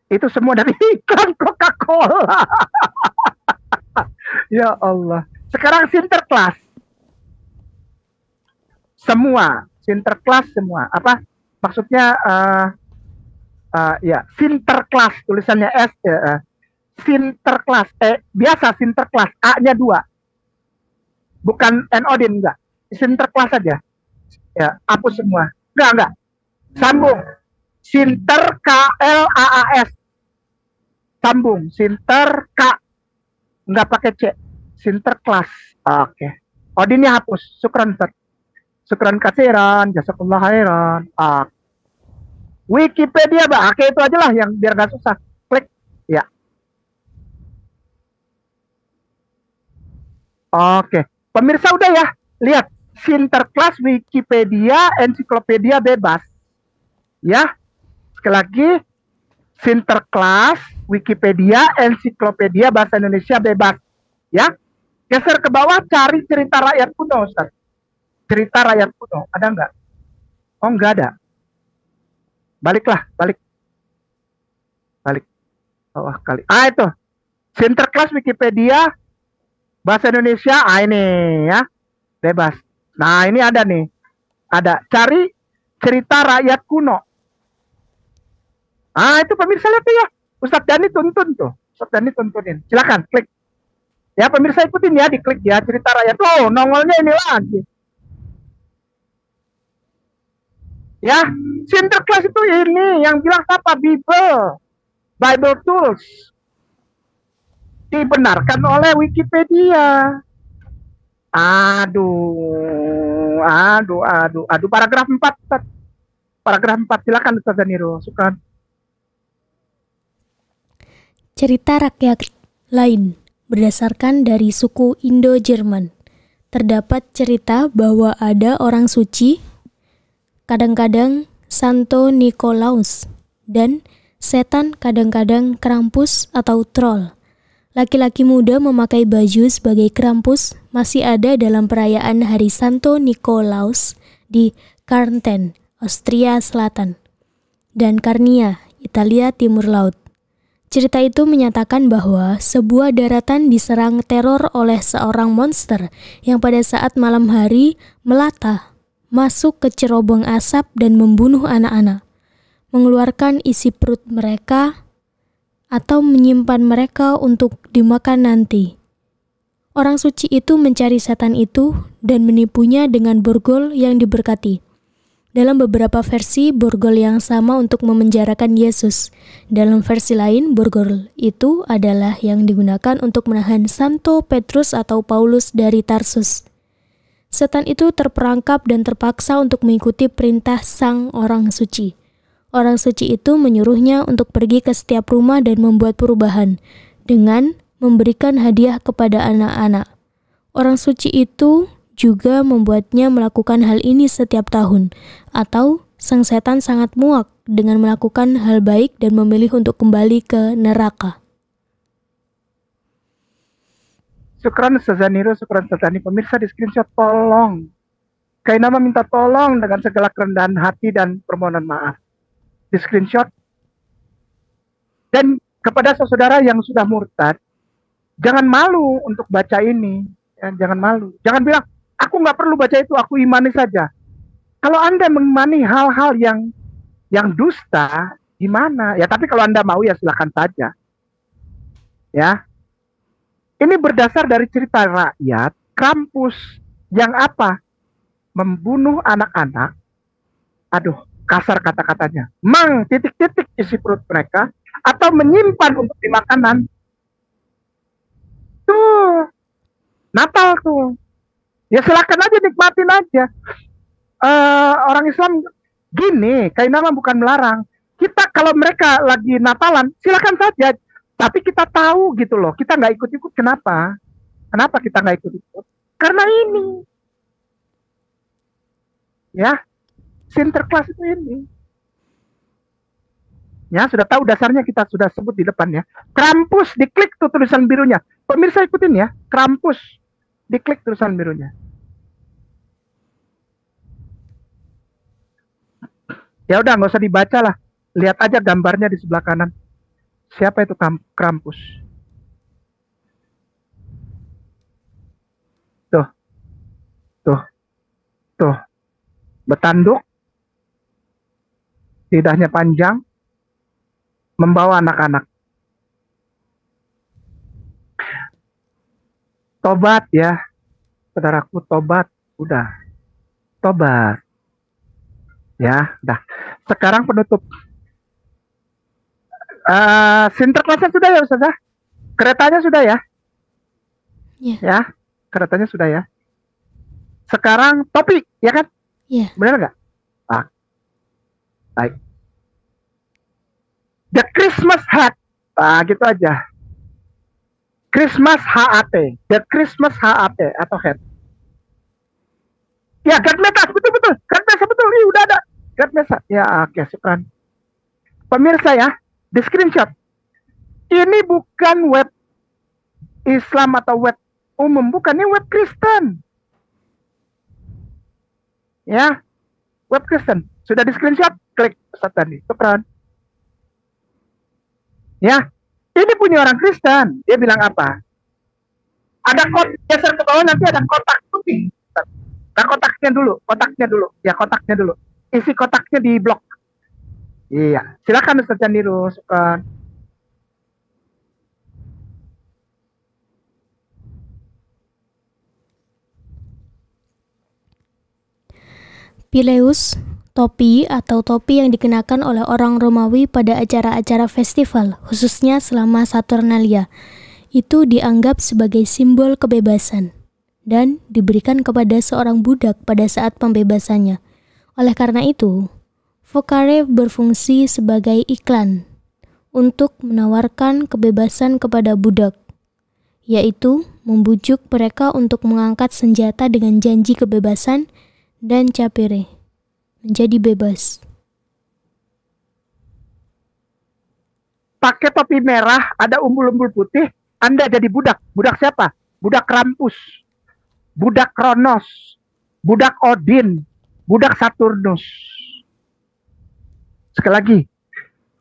Itu semua dari iklan Coca-Cola. Ya Allah. Sekarang Sinterklas. Semua. Sinterklas semua. Apa? Maksudnya ya Sinterklas, tulisannya S. Sinterklas. Biasa Sinterklas. A-nya 2. Bukan N Odin, enggak. Sinterklas saja. Ya, hapus semua. Enggak. Sambung. Sinter K-L-A-A-S. Sambung. Sinter K. Enggak pakai C. Sinterklas. Oke. Odinnya hapus. Syukran, Ustaz. Syukran kasiran. Jazakallah khairan. Wikipedia, Mbak. Oke, itu aja lah yang biar gak susah. Klik. Ya. Oke. Pemirsa udah ya. Lihat. Sinterklas Wikipedia, ensiklopedia bebas. Ya. Sekali lagi. Sinterklas Wikipedia, ensiklopedia bahasa Indonesia bebas. Ya. Geser ke bawah, cari cerita rakyat kuno, Ustaz. Cerita rakyat kuno. Ada nggak? Oh, nggak ada. Balik. Bawah kali. Itu. Sinterklas Wikipedia bahasa Indonesia. Ini ya. Bebas. Nah, ini ada nih. Ada. Cari cerita rakyat kuno. Itu pemirsa lihat ya. Ustadz Dani tuntun tuh. Ustadz Dani tuntunin. Silakan klik. Ya, pemirsa ikutin ya, diklik ya cerita rakyat. Oh, nongolnya ini lagi. Ya, Sinterklas itu ini yang bilang apa? Bible Tools. Dibenarkan oleh Wikipedia. Aduh. Paragraf 4. Paragraf 4, silakan Ustaz Daniro. Syukran. Cerita rakyat lain berdasarkan dari suku Indo-Jerman. Terdapat cerita bahwa ada orang suci, kadang-kadang Santo Nikolaus, dan Setan kadang-kadang Krampus atau troll. Laki-laki muda memakai baju sebagai Krampus masih ada dalam perayaan Hari Santo Nikolaus di Kärnten, Austria Selatan, dan Carnia, Italia Timur Laut. Cerita itu menyatakan bahwa sebuah daratan diserang teror oleh seorang monster yang pada saat malam hari melata, masuk ke cerobong asap dan membunuh anak-anak, mengeluarkan isi perut mereka atau menyimpan mereka untuk dimakan nanti. Orang suci itu mencari setan itu dan menipunya dengan borgol yang diberkati. Dalam beberapa versi, borgol yang sama untuk memenjarakan Yesus. Dalam versi lain, borgol itu adalah yang digunakan untuk menahan Santo Petrus atau Paulus dari Tarsus. Setan itu terperangkap dan terpaksa untuk mengikuti perintah sang orang suci. Orang suci itu menyuruhnya untuk pergi ke setiap rumah dan membuat perubahan dengan memberikan hadiah kepada anak-anak. Orang suci itu juga membuatnya melakukan hal ini setiap tahun, atau sang setan sangat muak dengan melakukan hal baik dan memilih untuk kembali ke neraka. Syukran Ustazah Niro, syukran Ustazah Niro. Pemirsa di screenshot, tolong. Kainama minta tolong dengan segala kerendahan hati dan permohonan maaf. Di screenshot. Dan kepada saudara yang sudah murtad, jangan malu untuk baca ini. Ya, jangan malu. Jangan bilang, aku nggak perlu baca itu, aku imani saja. Kalau Anda mengimani hal-hal yang dusta, gimana? Ya, tapi kalau Anda mau ya silakan saja. Ya. Ini berdasar dari cerita rakyat, Krampus yang apa? Membunuh anak-anak. Aduh, kasar kata-katanya. Titik-titik isi perut mereka, atau menyimpan untuk dimakanan. Tuh, Natal tuh. Ya silakan aja, nikmatin aja. Orang Islam gini, Kainama bukan melarang. Kita kalau mereka lagi Natalan, silakan saja. Tapi kita tahu gitu loh, kita nggak ikut-ikut. Kenapa? Kenapa kita nggak ikut-ikut? Karena ini. Ya, Sinterklas itu ini. Ya, sudah tahu dasarnya, kita sudah sebut di depan ya. Krampus, diklik tuh tulisan birunya. Pemirsa ikutin ya, Krampus. Diklik tulisan birunya. Ya udah, nggak usah dibaca lah. Lihat aja gambarnya di sebelah kanan. Siapa itu Krampus? Tuh. Bertanduk. Lidahnya panjang. Membawa anak-anak. Tobat ya. Saudaraku, tobat. Udah. Tobat. Ya, dah. Sekarang penutup. Sinterklasnya sudah ya Ustazah? Keretanya sudah ya? Yeah. Ya, keretanya sudah ya. Sekarang topi, ya kan? Iya. Yeah. Benar nggak? Baik. The Christmas hat. Gitu aja. Christmas HAT. The Christmas HAT atau hat. Ya, God Mesa, betul. God Mesa, betul. Udah ada. God Mesa. Ya, oke, syukran. Pemirsa ya, di screenshot. Ini bukan web Islam atau web umum, bukan, ini web Kristen. Ya, web Kristen. Sudah di screenshot, klik Ustaz tadi. Syukran. Ya, ini punya orang Kristen. Dia bilang apa? Ada kotak, geser ke bawah, nanti ada kotak putih. Nah, kotaknya dulu. Ya, kotaknya dulu. Isi kotaknya di blok. Iya, silakan Ustaz Candiro. Syukran. Pileus, topi atau topi yang dikenakan oleh orang Romawi pada acara-acara festival, khususnya selama Saturnalia, itu dianggap sebagai simbol kebebasan dan diberikan kepada seorang budak pada saat pembebasannya. Oleh karena itu, Vocare berfungsi sebagai iklan untuk menawarkan kebebasan kepada budak, yaitu membujuk mereka untuk mengangkat senjata dengan janji kebebasan dan capire, menjadi bebas. pakai topi merah, ada umbul-umbul putih, Anda jadi budak. Budak siapa? Budak Krampus, budak Kronos, budak Odin, budak Saturnus. Sekali lagi,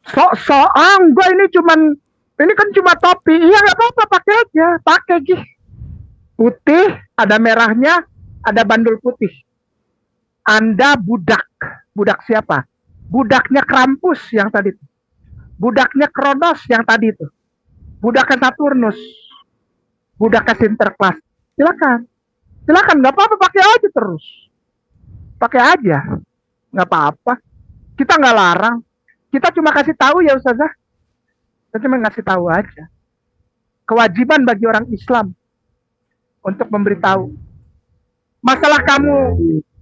sok-sokan gue ini kan cuma topi. Iya nggak apa-apa, pakai aja, pakai gih. Putih, ada merahnya, ada bandul putih. Anda budak. Budak siapa? Budaknya Krampus yang tadi itu. Budaknya Kronos yang tadi itu. Budaknya Saturnus. Budaknya Sinterklas. Silakan. Silakan, nggak apa-apa, pakai aja terus. Pakai aja. Nggak apa-apa. Kita nggak larang. Kita cuma kasih tahu ya Ustazah. Kita cuma ngasih tahu aja. Kewajiban bagi orang Islam untuk memberitahu. Masalah kamu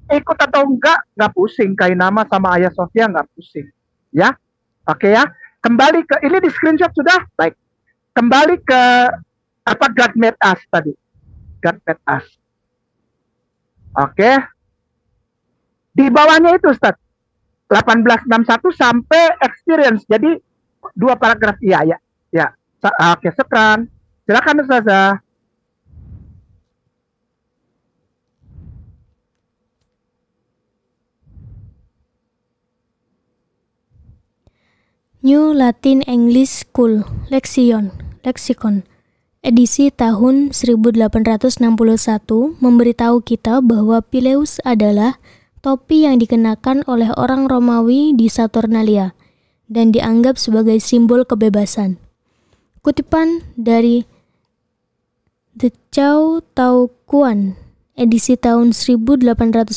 ikut atau nggak pusing. Kain nama sama Ayah Sofia nggak pusing. Ya, oke ya. Kembali ke, ini di screenshot sudah? Baik. Kembali ke apa God made us tadi. God made us. Oke. Di bawahnya itu Ustaz. 1861 sampai experience. Jadi 2 paragraf. Iya, ya. Oke, sekarang. Silakan Ustazah. New Latin English School Lexicon edisi tahun 1861 memberitahu kita bahwa pileus adalah topi yang dikenakan oleh orang Romawi di Saturnalia dan dianggap sebagai simbol kebebasan. Kutipan dari The Chow Tau Kuan edisi tahun 1889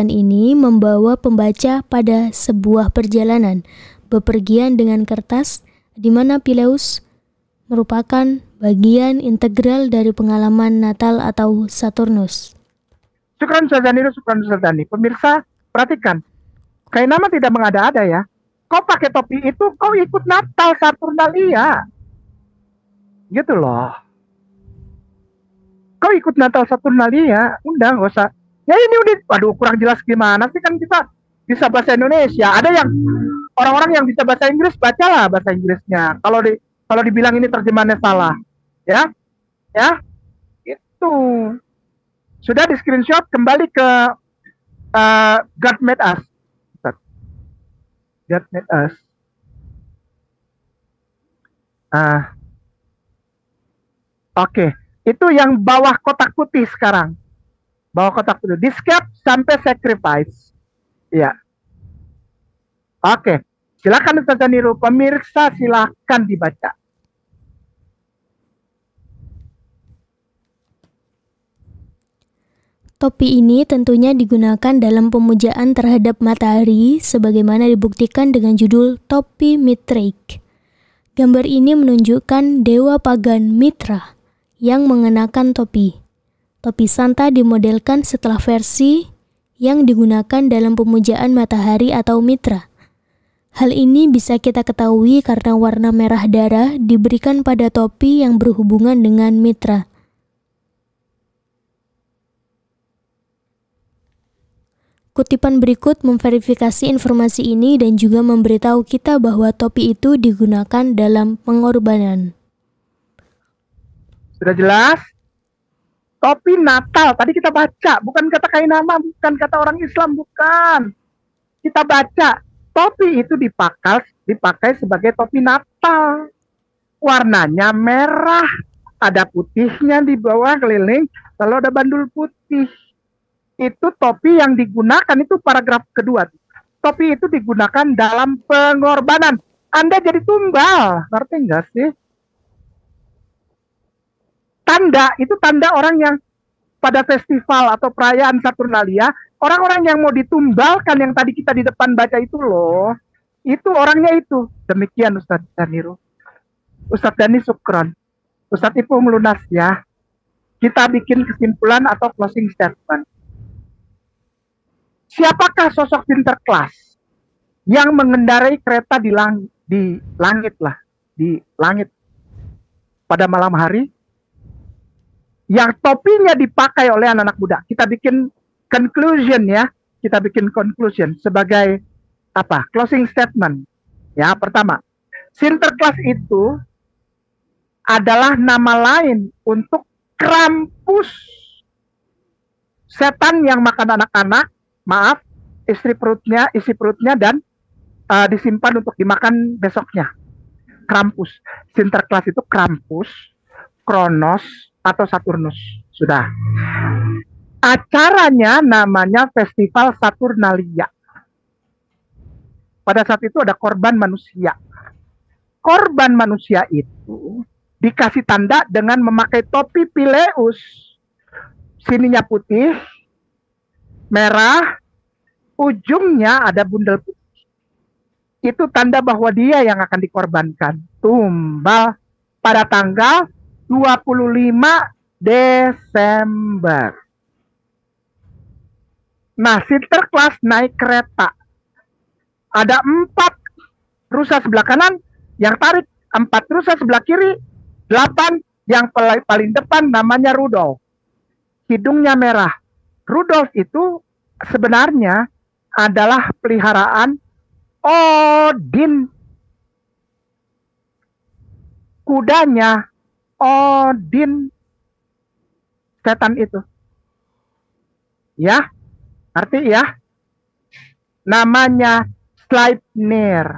ini membawa pembaca pada sebuah perjalanan bepergian dengan kertas di mana pileus merupakan bagian integral dari pengalaman Natal atau Saturnus. Syukran Ustazani. Pemirsa, perhatikan. Kain nama tidak mengada-ada ya. Kau pakai topi itu, kau ikut Natal Saturnalia. Gitu loh. Kau ikut Natal Saturnalia, udah nggak usah. Ya ini udah, waduh kurang jelas gimana sih, kan kita bisa bahasa Indonesia. Ada yang orang-orang yang bisa bahasa Inggris, bacalah bahasa Inggrisnya. Kalau dibilang ini terjemahannya salah, ya, itu sudah di screenshot. Kembali ke God made us. God made us. Oke. Itu yang bawah kotak putih sekarang. Bawah kotak putih. Discap sampai sacrifice. Ya. Oke. Silakan Ustazah Niru. Pemirsa silakan dibaca. Topi ini tentunya digunakan dalam pemujaan terhadap matahari sebagaimana dibuktikan dengan judul Topi Mithraic. Gambar ini menunjukkan dewa pagan Mitra yang mengenakan topi. Topi Santa dimodelkan setelah versi yang digunakan dalam pemujaan matahari atau Mitra. Hal ini bisa kita ketahui karena warna merah darah diberikan pada topi yang berhubungan dengan Mitra. Kutipan berikut memverifikasi informasi ini dan juga memberitahu kita bahwa topi itu digunakan dalam pengorbanan. Sudah jelas? Topi Natal, tadi kita baca, bukan kata kain nama, bukan kata orang Islam, bukan. Kita baca, topi itu dipakai sebagai topi Natal. Warnanya merah, ada putihnya di bawah keliling, lalu ada bandul putih. Itu topi yang digunakan, itu paragraf kedua. Topi itu digunakan dalam pengorbanan. Anda jadi tumbal, ngerti nggak sih? Tanda, itu tanda orang yang pada festival atau perayaan Saturnalia, orang-orang yang mau ditumbalkan yang tadi kita di depan baca itu loh, itu orangnya itu. Demikian Ustadz Daniru. Ustadz Dani syukron. Ustadz Ipu melunas ya. Kita bikin kesimpulan atau closing statement. Siapakah sosok Sinterklas yang mengendarai kereta di langit pada malam hari, yang topinya dipakai oleh anak-anak muda? Kita bikin conclusion ya, sebagai apa? Closing statement. Ya, pertama, Sinterklas itu adalah nama lain untuk Krampus. Setan yang makan anak-anak, maaf, isi perutnya dan disimpan untuk dimakan besoknya. Krampus. Sinterklas itu Krampus, Kronos, atau Saturnus. Sudah. Acaranya namanya Festival Saturnalia. Pada saat itu ada korban manusia. Korban manusia itu dikasih tanda dengan memakai topi Pileus. Sininya putih, merah, ujungnya ada bundel putih. Itu tanda bahwa dia yang akan dikorbankan. Tumbal pada tanggal 25 Desember. Nah, Sinterklas naik kereta. Ada 4 rusa sebelah kanan yang tarik, 4 rusa sebelah kiri, 8 yang paling depan namanya Rudolf. Hidungnya merah. Rudolf itu sebenarnya adalah peliharaan Odin. Kudanya Odin. Setan itu. Ya, arti ya. Namanya Sleipnir.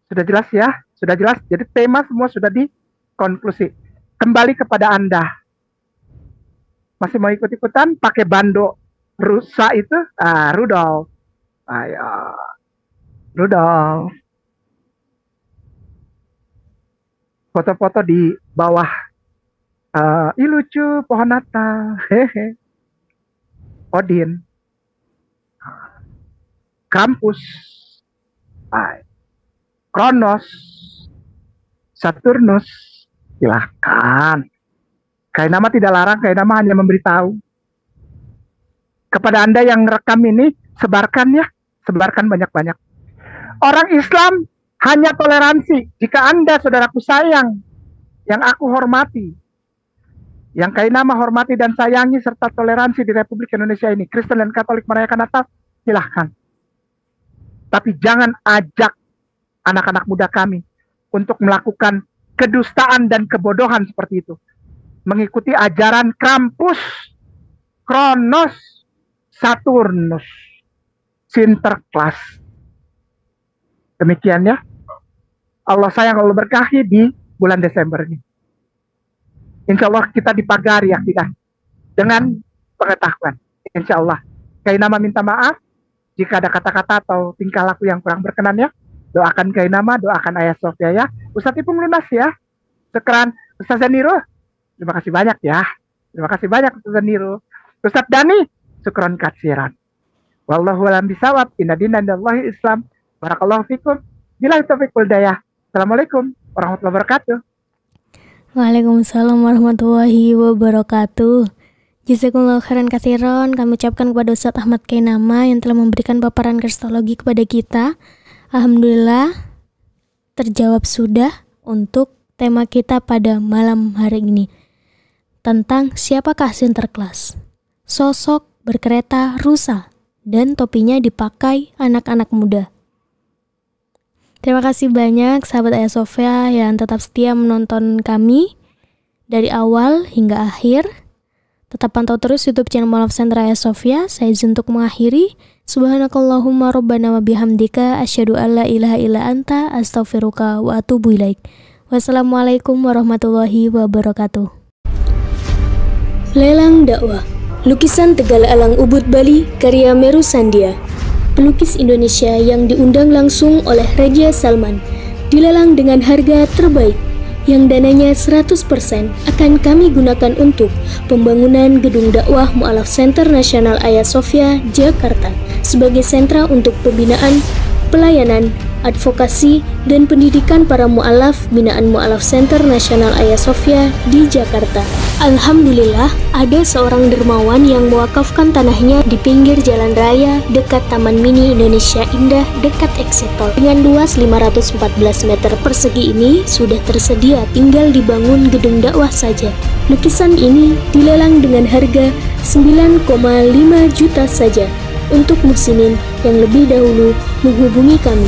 Sudah jelas ya? Sudah jelas. Jadi tema semua sudah dikonklusi. Kembali kepada Anda. Masih mau ikut-ikutan? Pakai bando rusa itu? Rudolf. Ayo. Rudolf. Foto-foto di bawah. Ih lucu, pohon Natal. Hehe. Odin. Krampus, Kronos, Saturnus, silahkan. Kainama tidak larang, Kainama hanya memberitahu. Kepada Anda yang rekam ini, sebarkan ya, sebarkan banyak-banyak. Orang Islam hanya toleransi jika Anda saudaraku sayang, yang aku hormati, yang Kainama hormati dan sayangi serta toleransi di Republik Indonesia ini, Kristen dan Katolik merayakan Natal, silahkan. Tapi jangan ajak anak-anak muda kami untuk melakukan kedustaan dan kebodohan seperti itu. Mengikuti ajaran Krampus, Kronos, Saturnus, Sinterklas. Demikian ya. Allah sayang, Allah berkahi di bulan Desember ini. Insya Allah kita dipagari ya kita dengan pengetahuan. Insya Allah. Kainama minta maaf jika ada kata-kata atau tingkah laku yang kurang berkenan ya. Doakan Kainama, doakan Ayah Sofia ya. Ustadz Ipung lunas ya. Sekarang Ustadz Niro, terima kasih banyak ya. Terima kasih banyak Ustadz Niro. Ustadz Dani, syukron katsiran. Wallahu a'lam bishawab. Inna dina indallahi Islam. Barakallahu fikum. Billahi taufiq wal hidayah. Assalamualaikum warahmatullahi wabarakatuh. Waalaikumsalam warahmatullahi wabarakatuh. Jazakumullah khairan katsiran. Kami ucapkan kepada Ustadz Ahmad Kainama yang telah memberikan paparan kristologi kepada kita. Alhamdulillah terjawab sudah untuk tema kita pada malam hari ini, tentang siapakah Sinterklas. Sosok berkereta rusa dan topinya dipakai anak-anak muda. Terima kasih banyak sahabat Ayah Sofia yang tetap setia menonton kami dari awal hingga akhir. Tetap pantau terus YouTube channel Mu'alaf Center Ayah Sofia. Saya izin untuk mengakhiri. Subhanakallahumma rabbana wa bihamdika asyhadu an la ilaha illa anta astaghfiruka wa atubu ilaik. Wassalamualaikum warahmatullahi wabarakatuh. Lelang dakwah. Lukisan Tegal Alang Ubud Bali karya Meru Sandia. Pelukis Indonesia yang diundang langsung oleh Raja Salman. Dilelang dengan harga terbaik, yang dananya 100% akan kami gunakan untuk pembangunan gedung dakwah Mu'alaf Center Nasional Ayah Sofia, Jakarta sebagai sentra untuk pembinaan, pelayanan, advokasi, dan pendidikan para mu'alaf binaan Mu'alaf Center Nasional Ayah Sofia di Jakarta. Alhamdulillah, ada seorang dermawan yang mewakafkan tanahnya di pinggir jalan raya dekat Taman Mini Indonesia Indah dekat Exit Tol. Dengan luas 514 meter persegi ini sudah tersedia, tinggal dibangun gedung dakwah saja. Lukisan ini dilelang dengan harga 9,5 juta saja. Untuk muslimin yang lebih dahulu menghubungi kami.